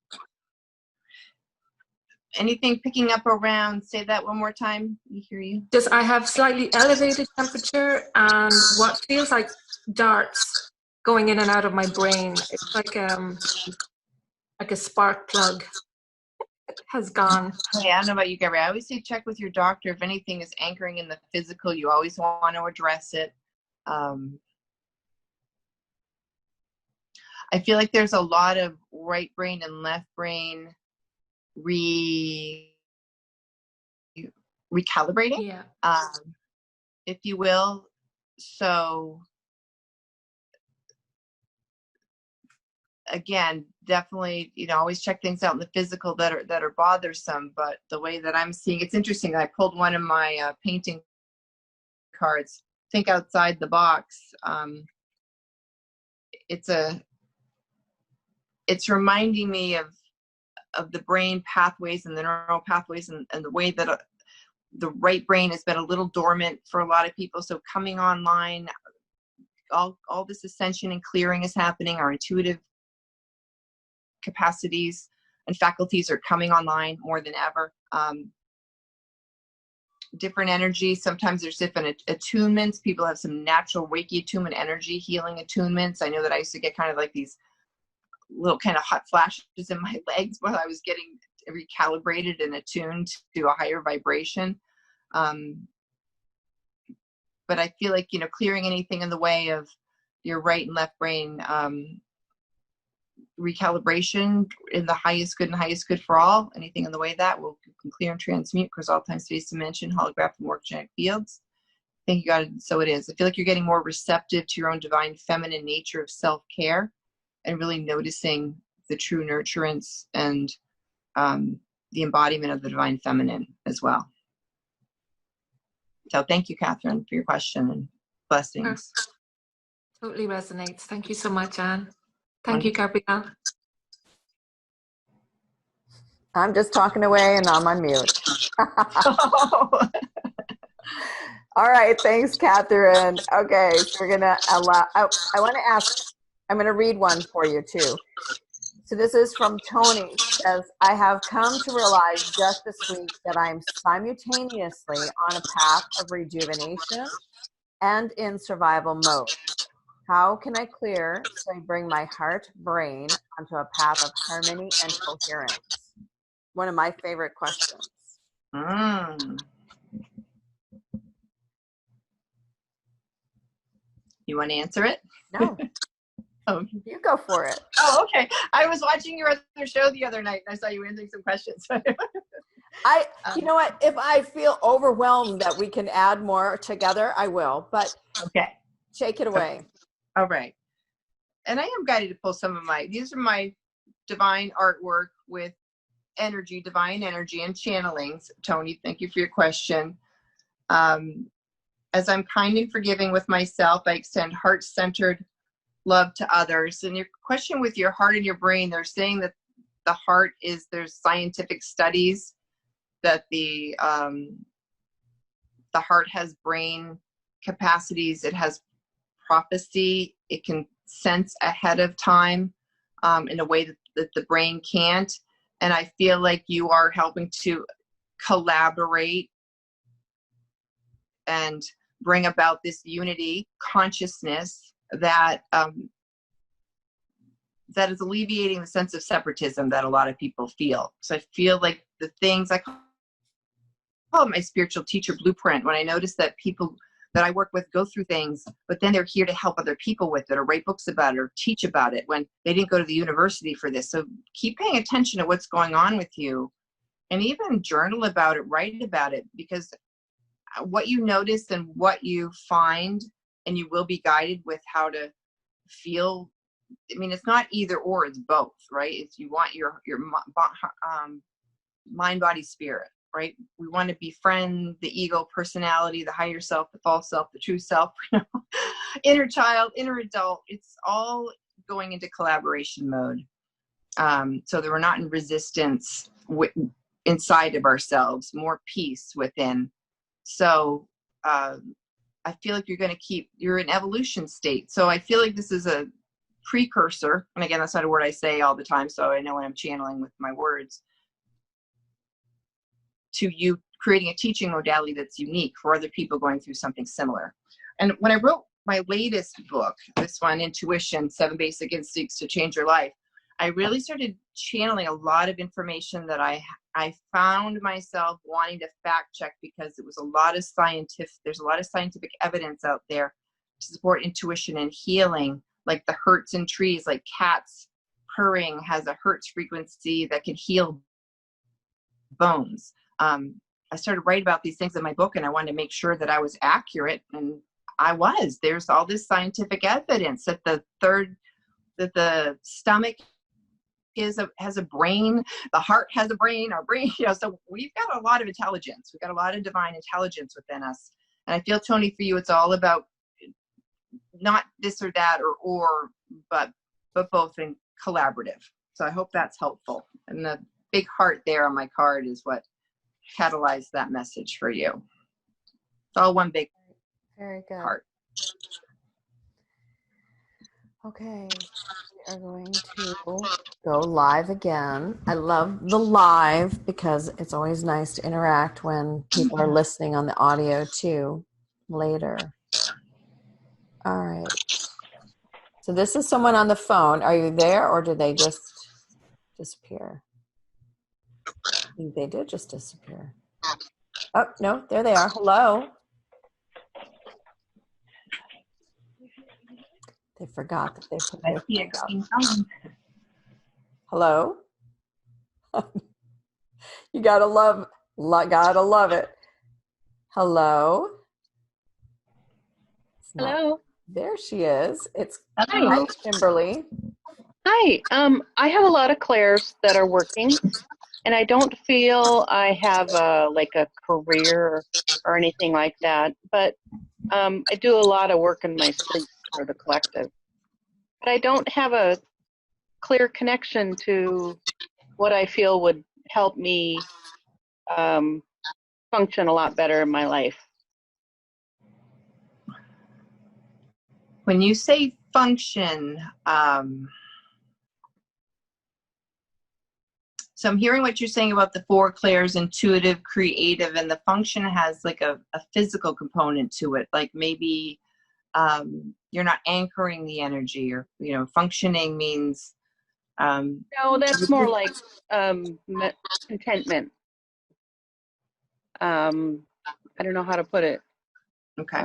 Anything picking up around, say that one more time, we hear you. Just, I have slightly elevated temperature and what feels like darts going in and out of my brain. It's like a spark plug has gone. Yeah, I don't know about you, Gabrielle. I always say check with your doctor. If anything is anchoring in the physical, you always want to address it. I feel like there's a lot of right brain and left brain recalibrating, Yeah. if you will. So again, definitely, always check things out in the physical that are bothersome. But the way that I'm seeing, it's interesting. I pulled one of my painting cards. Think outside the box. It's reminding me of the brain pathways and the neural pathways and the way that the right brain has been a little dormant for a lot of people. So coming online, all this ascension and clearing is happening. Our intuitive capacities and faculties are coming online more than ever. Different energies. Sometimes there's different attunements. People have some natural Reiki attunement, energy healing attunements. I know that I used to get kind of like these little kind of hot flashes in my legs while I was getting recalibrated and attuned to a higher vibration. But I feel like, clearing anything in the way of your right and left brain, recalibration in the highest good and highest good for all, anything in the way of that will clear and transmute across all time, space, dimension, holographic and morphogenic fields. I think you got it. So it is. I feel like you're getting more receptive to your own divine feminine nature of self-care and really noticing the true nurturance and the embodiment of the divine feminine as well. So thank you, Catherine, for your question and blessings. Totally resonates. Thank you so much, Anne. Thank you, Gabrielle. I'm just talking away and I'm on mute. All right. Thanks, Catherine. Okay. So we're going to allow, I want to ask, I'm going to read one for you too. So this is from Tony. says, I have come to realize just this week that I'm simultaneously on a path of rejuvenation and in survival mode. How can I clear so I bring my heart, brain onto a path of harmony and coherence? One of my favorite questions. You want to answer it? No. Oh, you go for it. Oh, okay. I was watching your other show the other night and I saw you answering some questions. You know what? If I feel overwhelmed that we can add more together, I will. But okay, take it away. Okay. All right. And I am guided to pull some of these are my divine artwork with energy, divine energy and channelings. Tony, thank you for your question. As I'm kind and forgiving with myself, I extend heart-centered love to others. And your question with your heart and your brain, they're saying that the heart is, there's scientific studies that the heart has brain capacities. It has prophecy. It can sense ahead of time in a way that the brain can't. And I feel like you are helping to collaborate and bring about this unity consciousness that that is alleviating the sense of separatism that a lot of people feel. So I feel like the things I call it my spiritual teacher blueprint, when I notice that people that I work with go through things, but then they're here to help other people with it or write books about it or teach about it when they didn't go to the university for this. So keep paying attention to what's going on with you and even journal about it, write about it, because what you notice and what you find, and you will be guided with how to feel. I mean, it's not either or, it's both, right? It's you want your mind, body, spirit, right? We want to befriend the ego, personality, the higher self, the false self, the true self, inner child, inner adult. It's all going into collaboration mode. So that we're not in resistance inside of ourselves, more peace within. So I feel like you're in evolution state. So I feel like this is a precursor. And again, that's not a word I say all the time, so I know when I'm channeling with my words, to you creating a teaching modality that's unique for other people going through something similar. And when I wrote my latest book, this one, Intuition, 7 Basic Instincts to Change Your Life, I really started channeling a lot of information that I found myself wanting to fact check, because there's a lot of scientific evidence out there to support intuition and healing, like the hertz in trees, like cats purring has a hertz frequency that can heal bones. I started writing about these things in my book, and I wanted to make sure that I was accurate, and I was. There's all this scientific evidence that the stomach has a brain, the heart has a brain, our brain, so we've got a lot of intelligence. We've got a lot of divine intelligence within us. And I feel, Tony, for you, it's all about not this or that but both in collaborative. So I hope that's helpful. And the big heart there on my card is what catalyzed that message for you. It's all one big Very good. heart. Okay, we are going to go live again. I love the live because it's always nice to interact when people are listening on the audio too later. All right. So this is someone on the phone. Are you there, or did they just disappear? I think they did just disappear. Oh, no, there they are. Hello. They forgot that they put their phone down. Hello. You gotta love it. Hello. Hello. There she is. It's Hi. Kimberly. Hi. I have a lot of clairs that are working, and I don't feel I have a career or anything like that. But I do a lot of work in my sleep for the collective. But I don't have a clear connection to what I feel would help me function a lot better in my life. When you say function, So I'm hearing what you're saying about the 4 clairs, intuitive, creative, and the function has like a physical component to it. Like maybe you're not anchoring the energy, or, you know, functioning means. No, that's more like contentment. I don't know how to put it. Okay.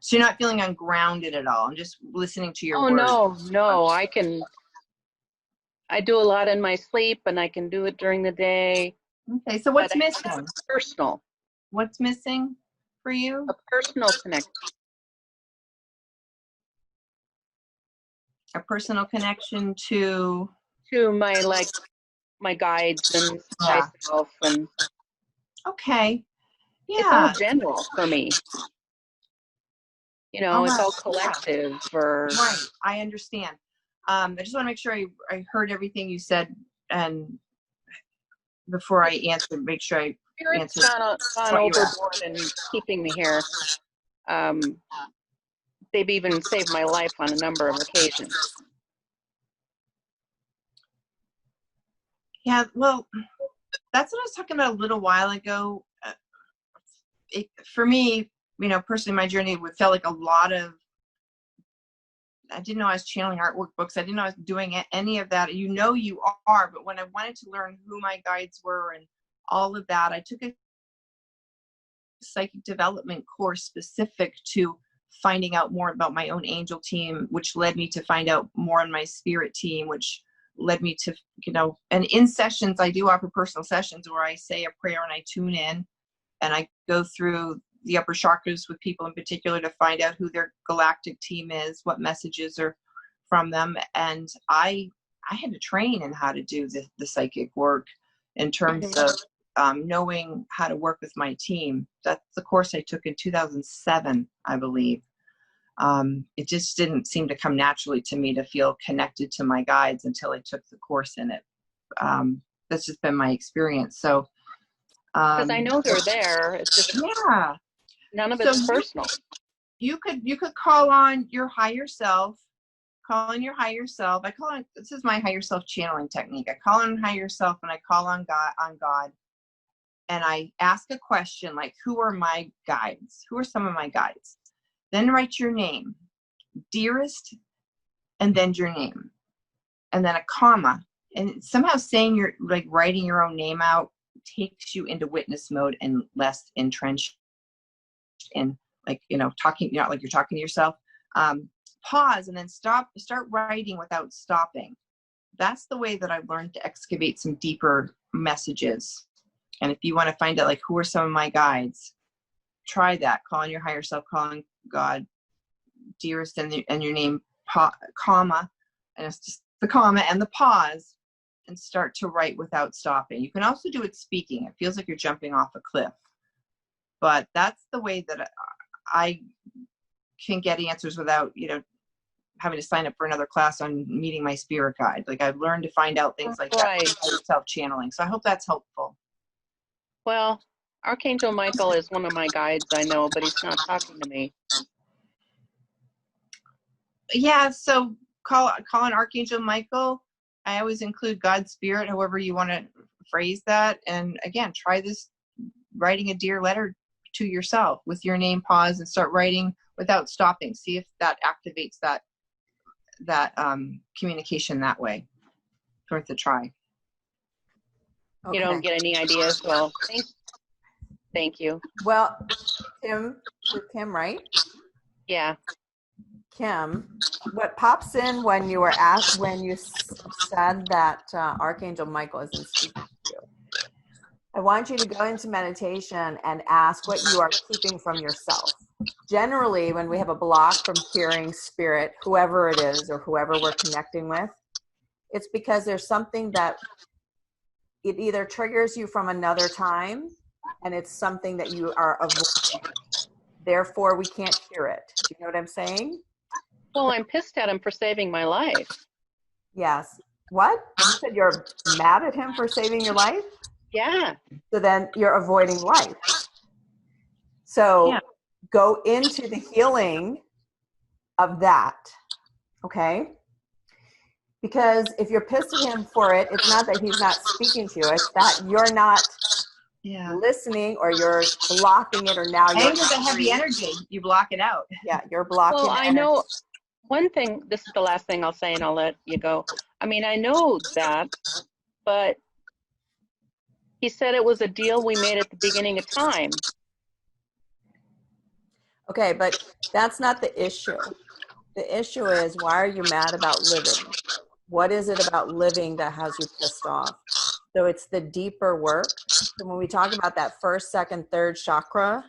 So you're not feeling ungrounded at all. I'm just listening to your words. No, I do a lot in my sleep, and I can do it during the day. Okay, so what's missing? Personal. What's missing for you? A personal connection. A personal connection to my guides and Yeah. myself, and Okay. it's Yeah. all general for me. You know, it's all collective. Right. I understand. I just want to make sure I heard everything you said, and before I answer, make sure I answer. Gone overboard and keeping me here. They've even saved my life on a number of occasions. Yeah, well, that's what I was talking about a little while ago. For me, you know, personally, my journey felt like a lot of, I didn't know I was channeling art workbooks. I didn't know I was doing any of that. You know, you are, but when I wanted to learn who my guides were and all of that, I took a psychic development course specific to finding out more about my own angel team, which led me to find out more on my spirit team, which led me to, you know, and in sessions, I do offer personal sessions where I say a prayer and I tune in and I go through the upper chakras with people in particular to find out who their galactic team is, what messages are from them. And I had to train in how to do the psychic work in terms of knowing how to work with my team. That's the course I took in 2007, I believe. It just didn't seem to come naturally to me to feel connected to my guides until I took the course in it. That's just been my experience. So, because I know they're there. It's just none of it's personal. You could call on your higher self. Call on your higher self. This is my higher self channeling technique. I call on higher self and I call on God. And I ask a question like, who are my guides? Who are some of my guides? Then write your name, dearest, and then your name, and then a comma. And somehow saying writing your own name out takes you into witness mode and less entrenched in talking, like you're talking to yourself. Pause and then start writing without stopping. That's the way that I've learned to excavate some deeper messages. And if you want to find out who are some of my guides, try that. Call on your higher self, call on God, dearest, and your name, comma, and it's just the comma and the pause, and start to write without stopping. You can also do it speaking. It feels like you're jumping off a cliff, but that's the way that I can get answers without, having to sign up for another class on meeting my spirit guide. I've learned to find out things like that, self-channeling. So I hope that's helpful. Well, Archangel Michael is one of my guides, I know, but he's not talking to me. Yeah, so call on Archangel Michael. I always include God's spirit, however you want to phrase that. And again, try this, writing a dear letter to yourself with your name, pause, and start writing without stopping. See if that activates that communication that way. It's worth a try. Okay. You don't get any ideas? Well, thank you. Well, Kim, right? Yeah. Kim, what pops in when you said that Archangel Michael isn't speaking to you? I want you to go into meditation and ask what you are keeping from yourself. Generally, when we have a block from hearing spirit, whoever it is or whoever we're connecting with, it's because there's something that it either triggers you from another time, and it's something that you are avoiding. Therefore, we can't hear it. Do you know what I'm saying? Well, I'm pissed at him for saving my life. Yes. What? You said you're mad at him for saving your life? Yeah. So then you're avoiding life. So go into the healing of that. Okay? Because if you're pissed at him for it, it's not that he's not speaking to you. It's that you're not listening, or you're blocking it, or now you're angry. That heavy energy, you block it out. Yeah, you're blocking. Well, I know one thing. This is the last thing I'll say, and I'll let you go. I mean, I know that, but he said it was a deal we made at the beginning of time. Okay, but that's not the issue. The issue is, why are you mad about living? What is it about living that has you pissed off? So it's the deeper work. So when we talk about that first, second, third chakra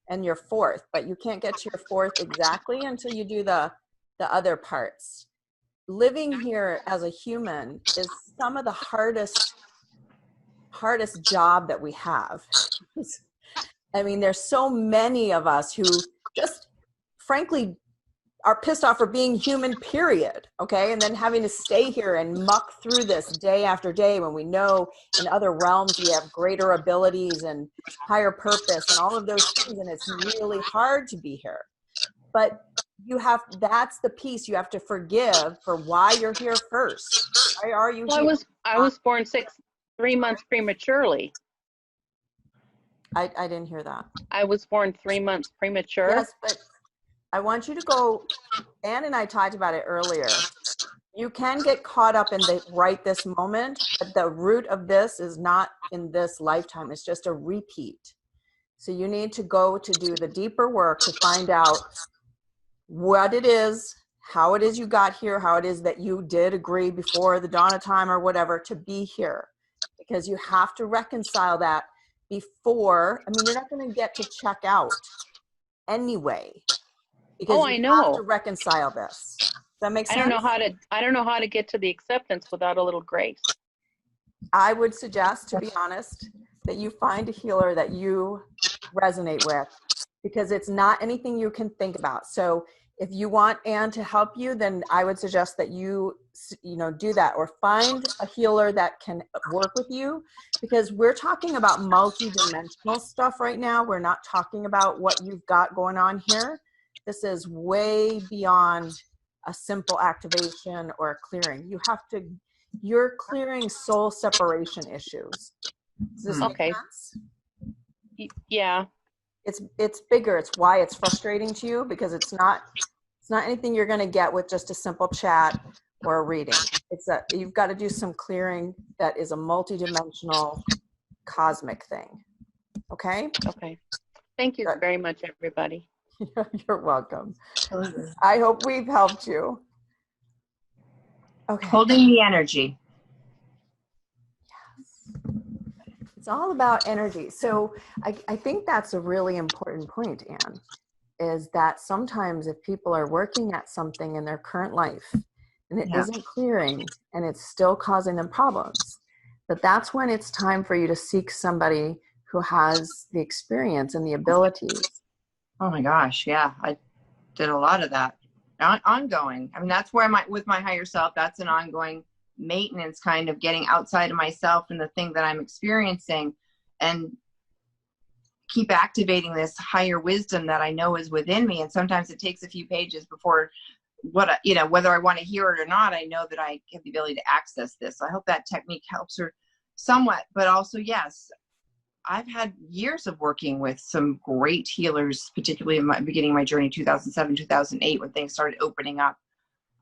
and your fourth, but you can't get to your fourth exactly until you do the other parts. Living here as a human is some of the hardest job that we have. I mean, there's so many of us who just frankly are pissed off for being human, period. Okay. And then having to stay here and muck through this day after day, when we know in other realms we have greater abilities and higher purpose and all of those things. And it's really hard to be here. But that's the piece you have to forgive for why you're here first. Why are you here? I was born 3 months prematurely. I didn't hear that. I was born 3 months premature. Yes, but I want you to go, Ann and I talked about it earlier. You can get caught up in the right this moment, but the root of this is not in this lifetime. It's just a repeat. So you need to go to do the deeper work to find out what it is, how it is you got here, how it is that you did agree before the dawn of time or whatever to be here. Because you have to reconcile that before, I mean, you're not going to get to check out anyway. Because I know. Have to reconcile this. Does that make sense? I don't know how to get to the acceptance without a little grace. I would suggest, to be honest, that you find a healer that you resonate with, because it's not anything you can think about. So if you want Ann to help you, then I would suggest that you do that, or find a healer that can work with you, because we're talking about multi-dimensional stuff right now. We're not talking about what you've got going on here. This is way beyond a simple activation or a clearing. You're clearing soul separation issues. Does this make sense? Yeah. It's bigger. It's why it's frustrating to you, because it's not anything you're going to get with just a simple chat or a reading. You've got to do some clearing that is a multidimensional cosmic thing. Okay? Okay. Thank you very much, everybody. You're welcome. I hope we've helped you. Okay. Holding the energy. Yes. It's all about energy. So I think that's a really important point, Ann, is that sometimes if people are working at something in their current life and it isn't clearing and it's still causing them problems, that's when it's time for you to seek somebody who has the experience and the abilities. Oh my gosh, yeah, I did a lot of that. Ongoing. I mean, that's where with my higher self, that's an ongoing maintenance, kind of getting outside of myself and the thing that I'm experiencing, and keep activating this higher wisdom that I know is within me. And sometimes it takes a few pages before whether I want to hear it or not, I know that I have the ability to access this. So I hope that technique helps her somewhat, but also, yes, I've had years of working with some great healers, particularly in my beginning of my journey, 2007, 2008, when things started opening up,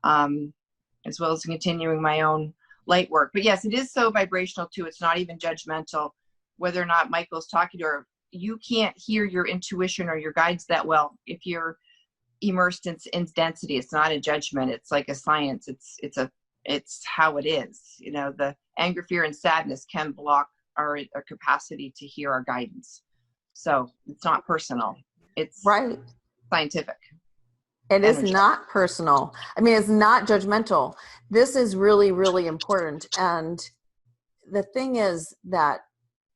as well as continuing my own light work. But yes, it is so vibrational too. It's not even judgmental, whether or not Michael's talking to her. You can't hear your intuition or your guides that well if you're immersed in density. It's not a judgment. It's like a science. It's how it is. The anger, fear, and sadness can block our capacity to hear our guidance. So it's not personal. It's right. Scientific. It is not personal. I mean, it's not judgmental. This is really, really important. And the thing is that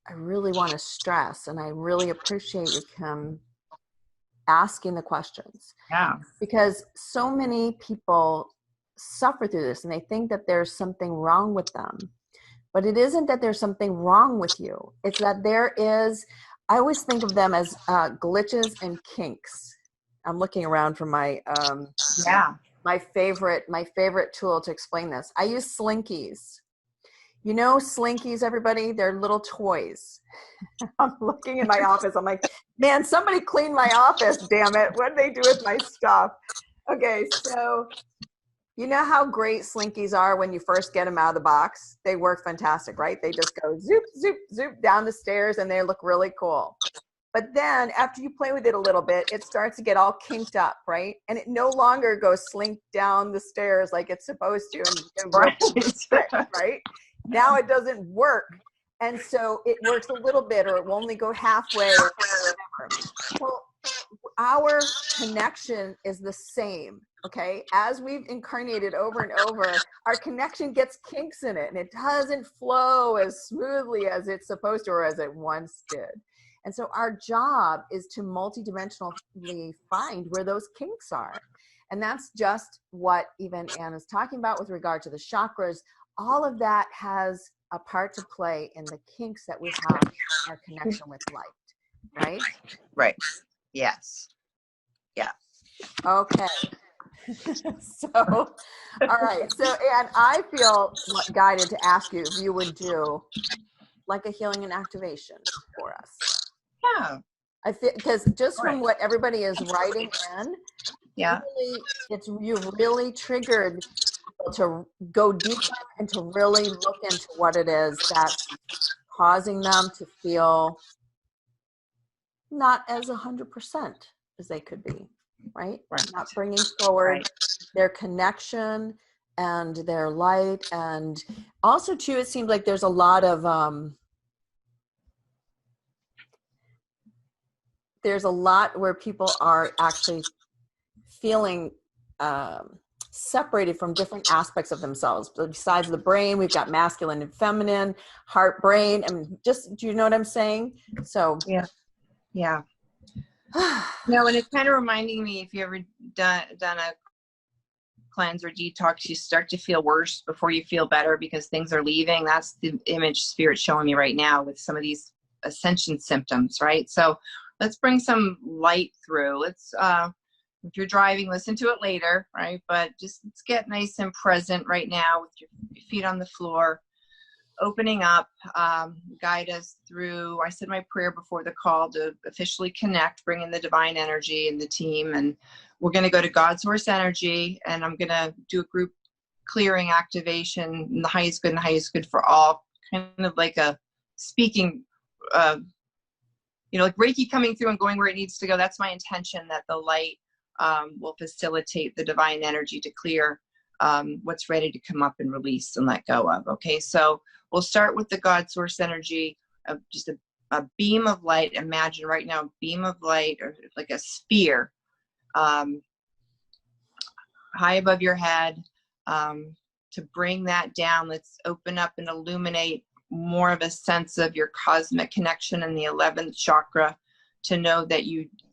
I really want to stress, and I really appreciate you, Kim, asking the questions. Yeah. Because so many people suffer through this and they think that there's something wrong with them. But it isn't that there's something wrong with you. It's that I always think of them as glitches and kinks. I'm looking around for my my favorite tool to explain this. I use slinkies. You know slinkies, everybody? They're little toys. I'm looking in my office. I'm like, man, somebody clean my office, damn it. What did they do with my stuff? Okay, so you know how great slinkies are when you first get them out of the box? They work fantastic, right? They just go zoop, zoop, zoop down the stairs and they look really cool. But then after you play with it a little bit, it starts to get all kinked up, right? And it no longer goes slink down the stairs like it's supposed to. And right? Now it doesn't work. And so it works a little bit, or it will only go halfway or whatever. Well, our connection is the same, okay? As we've incarnated over and over, our connection gets kinks in it, and it doesn't flow as smoothly as it's supposed to, or as it once did. And so our job is to multidimensionally find where those kinks are. And that's just what even Anna's talking about with regard to the chakras. All of that has a part to play in the kinks that we have in our connection with light, right? Right. Yes. Yeah. Okay. So, all right. So, and I feel guided to ask you if you would do like a healing and activation for us. Yeah. I feel, because just from what everybody is writing in, yeah, really, you've really triggered people to go deeper and to really look into what it is that's causing them to feel not as 100% as they could be, right? Not bringing forward their connection and their light. And also too, it seems like there's a lot of there's a lot where people are actually feeling separated from different aspects of themselves. Besides the brain, we've got masculine and feminine, heart, brain, and just, do you know what I'm saying? So yeah. No, and it's kind of reminding me, if you ever done a cleanse or detox, you start to feel worse before you feel better because things are leaving. That's the image Spirit's showing me right now with some of these ascension symptoms, right? So let's bring some light through. Let's, if you're driving, listen to it later, right? But just let's get nice and present right now with your feet on the floor, opening up, guide us through. I said my prayer before the call to officially connect, bring in the divine energy and the team. And we're going to go to God's source energy, and I'm going to do a group clearing activation in the highest good and the highest good for all, kind of like a speaking, like Reiki coming through and going where it needs to go. That's my intention, that the light will facilitate the divine energy to clear what's ready to come up and release and let go of. Okay, so we'll start with the God source energy of just a beam of light. Imagine right now a beam of light, or like a sphere, high above your head. To bring that down, let's open up and illuminate more of a sense of your cosmic connection in the 11th chakra, to know that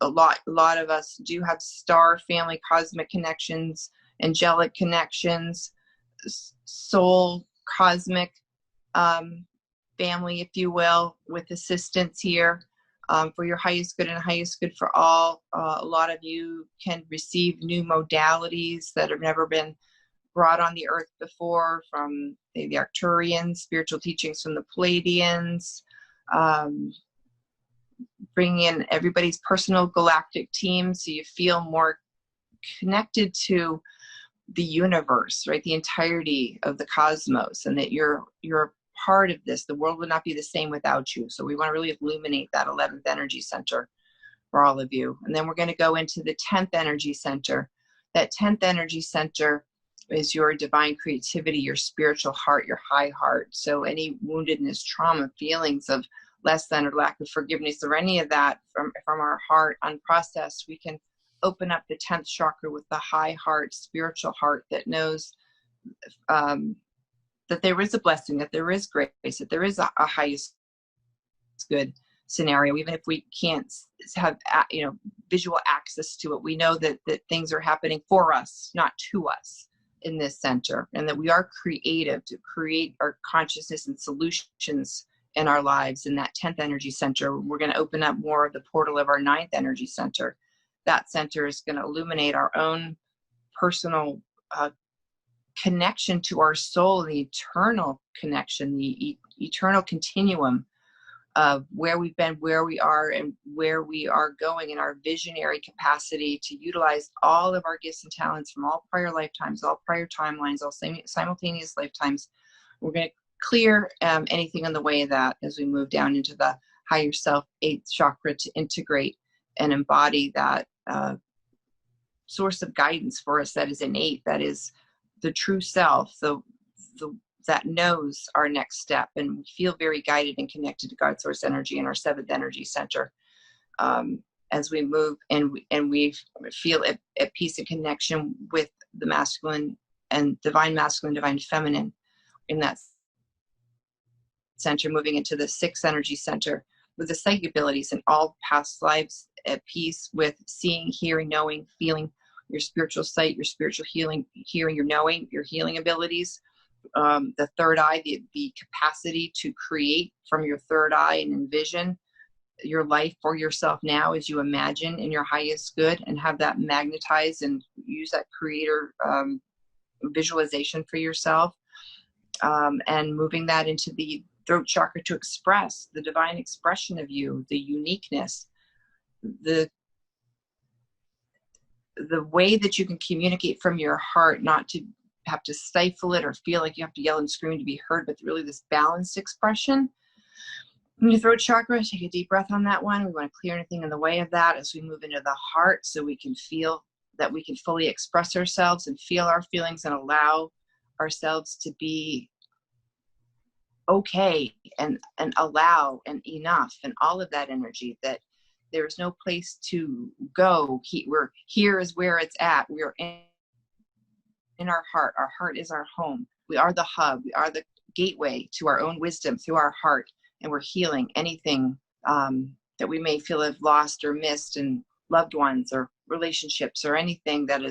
a lot of us do have star family cosmic connections, angelic connections, soul cosmic family, if you will, with assistance here for your highest good and highest good for all. A lot of you can receive new modalities that have never been brought on the earth before, from the Arcturians, spiritual teachings from the Pleiadians, bringing in everybody's personal galactic team, so you feel more connected to the universe, right? The entirety of the cosmos, and that you're a part of this. The world would not be the same without you. So we want to really illuminate that 11th energy center for all of you. And then we're going to go into the 10th energy center. That 10th energy center is your divine creativity, your spiritual heart, your high heart. So any woundedness, trauma, feelings of less than or lack of forgiveness, or any of that from our heart unprocessed, we can open up the 10th chakra with the high heart, spiritual heart that knows that there is a blessing, that there is grace, that there is a highest good scenario. Even if we can't have visual access to it, we know that things are happening for us, not to us, in this center, and that we are creative to create our consciousness and solutions in our lives. In that 10th energy center, we're going to open up more of the portal of our 9th energy center. That center is going to illuminate our own personal connection to our soul, the eternal connection, the eternal continuum of where we've been, where we are, and where we are going, and our visionary capacity to utilize all of our gifts and talents from all prior lifetimes, all prior timelines, all simultaneous lifetimes. We're going to clear anything in the way of that as we move down into the higher self, 8th chakra, to integrate and embody that source of guidance for us that is innate, that is the true self, that knows our next step, and we feel very guided and connected to God source energy in our 7th energy center as we move, and we feel at peace and connection with the masculine and divine masculine, divine feminine in that center, moving into the 6th energy center with the psychic abilities in all past lives, at peace with seeing, hearing, knowing, feeling, your spiritual sight, your spiritual hearing, your knowing, your healing abilities. The third eye, the capacity to create from your third eye and envision your life for yourself now as you imagine in your highest good, and have that magnetize and use that creator visualization for yourself, and moving that into the throat chakra to express the divine expression of you, the uniqueness, the way that you can communicate from your heart, not to have to stifle it or feel like you have to yell and scream to be heard, but really this balanced expression. In your throat chakra, take a deep breath on that one. We want to clear anything in the way of that as we move into the heart, so we can feel that we can fully express ourselves and feel our feelings and allow ourselves to be okay and allow and enough, and all of that energy, that there is no place to go. Here is where it's at. We're in our heart. Our heart is our home. We are the hub. We are the gateway to our own wisdom through our heart. And we're healing anything that we may feel have lost or missed in loved ones or relationships, or anything that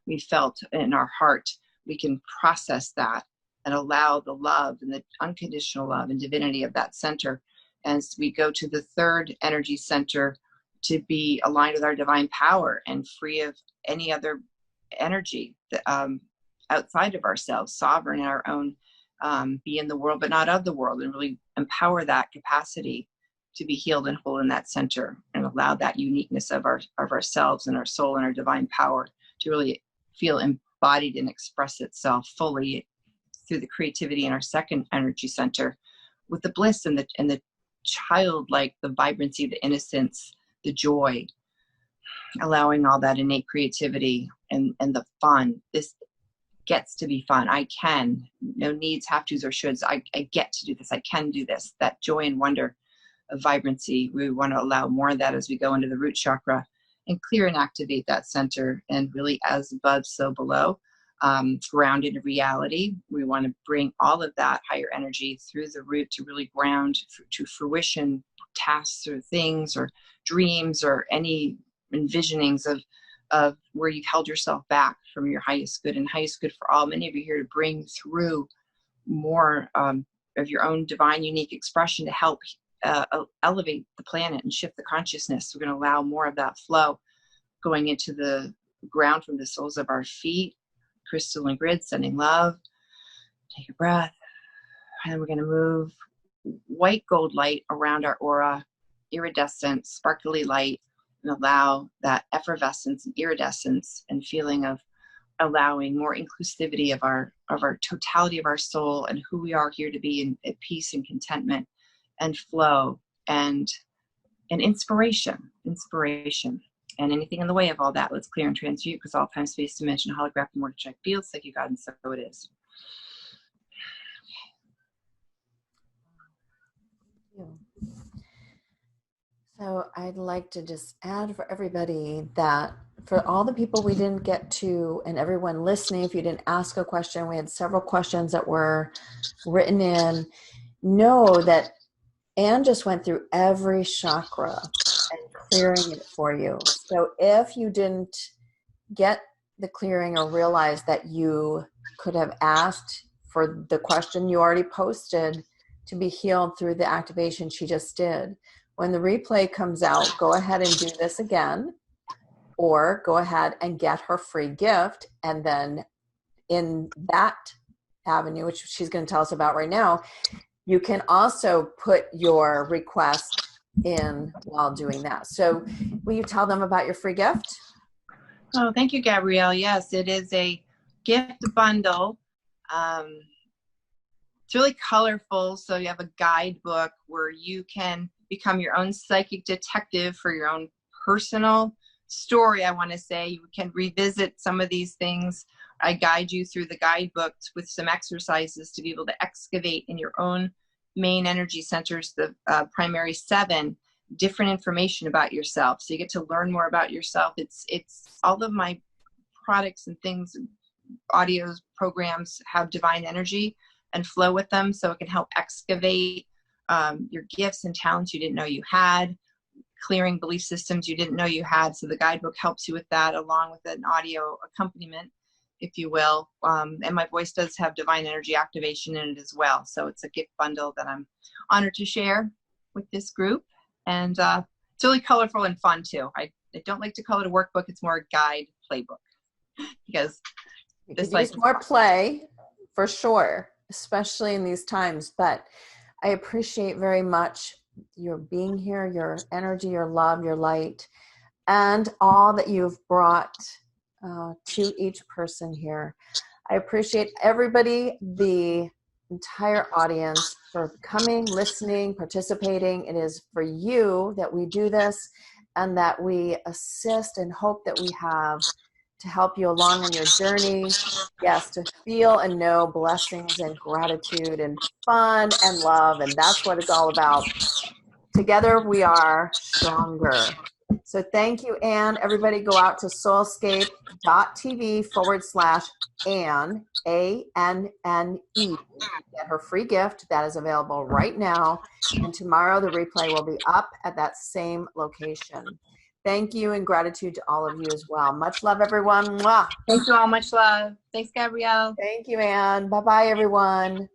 we felt in our heart. We can process that and allow the love and the unconditional love and divinity of that center. As we go to the 3rd energy center, to be aligned with our divine power and free of any other energy outside of ourselves, sovereign in our own, be in the world but not of the world, and really empower that capacity to be healed and whole in that center, and allow that uniqueness of ourselves and our soul and our divine power to really feel embodied and express itself fully through the creativity in our 2nd energy center, with the bliss and the childlike, the vibrancy, the innocence, the joy, allowing all that innate creativity and the fun. This gets to be fun. I can, no needs, have tos, or shoulds. I get to do this. I can do this. That joy and wonder of vibrancy. We want to allow more of that as we go into the root chakra and clear and activate that center, and really as above, so below, grounded in reality. We want to bring all of that higher energy through the root to really ground to fruition tasks or things or dreams or any envisionings of where you've held yourself back from your highest good, and highest good for all. Many of you are here to bring through more of your own divine, unique expression to help elevate the planet and shift the consciousness. We're going to allow more of that flow going into the ground from the soles of our feet, crystalline grid, sending love. Take a breath. And we're going to move white gold light around our aura, iridescent, sparkly light, and allow that effervescence and iridescence and feeling of allowing more inclusivity of our totality of our soul and who we are here to be at peace and contentment and flow and inspiration. And anything in the way of all that, let's clear and transmute, because all time, space, dimension, holographic, mortal check fields, psychic God, and so it is. So I'd like to just add for everybody that for all the people we didn't get to, and everyone listening, if you didn't ask a question, we had several questions that were written in. Know that Anne just went through every chakra and clearing it for you. So if you didn't get the clearing or realize that you could have asked for the question you already posted to be healed through the activation she just did, when the replay comes out, go ahead and do this again. or go ahead and get her free gift. And then in that avenue, which she's going to tell us about right now, you can also put your request in while doing that. So will you tell them about your free gift? Oh, thank you, Gabrielle. Yes, it is a gift bundle. It's really colorful. So you have a guidebook where you can become your own psychic detective for your own personal story. I want to say you can revisit some of these things. I guide you through the guidebook with some exercises to be able to excavate in your own main energy centers, the primary 7, different information about yourself. So you get to learn more about yourself. It's all of my products and things, audios, programs have divine energy and flow with them. So it can help excavate your gifts and talents you didn't know you had, clearing belief systems you didn't know you had. So the guidebook helps you with that, along with an audio accompaniment, if you will. And my voice does have divine energy activation in it as well. So it's a gift bundle that I'm honored to share with this group. And it's really colorful and fun too. I don't like to call it a workbook. It's more a guide playbook, because this use more play for sure, especially in these times. But I appreciate very much your being here, your energy, your love, your light, and all that you've brought to each person here. I appreciate everybody, the entire audience, for coming, listening, participating. It is for you that we do this, and that we assist and hope that we have to help you along on your journey. Yes, to feel and know blessings and gratitude and fun and love. And that's what it's all about. Together we are stronger. So thank you, Anne. Everybody go out to soulscape.tv/Anne, ANNE. Get her free gift that is available right now. And tomorrow the replay will be up at that same location. Thank you, and gratitude to all of you as well. Much love, everyone. Mwah. Thank you all. Much love. Thanks, Gabrielle. Thank you, Anne. Bye-bye, everyone.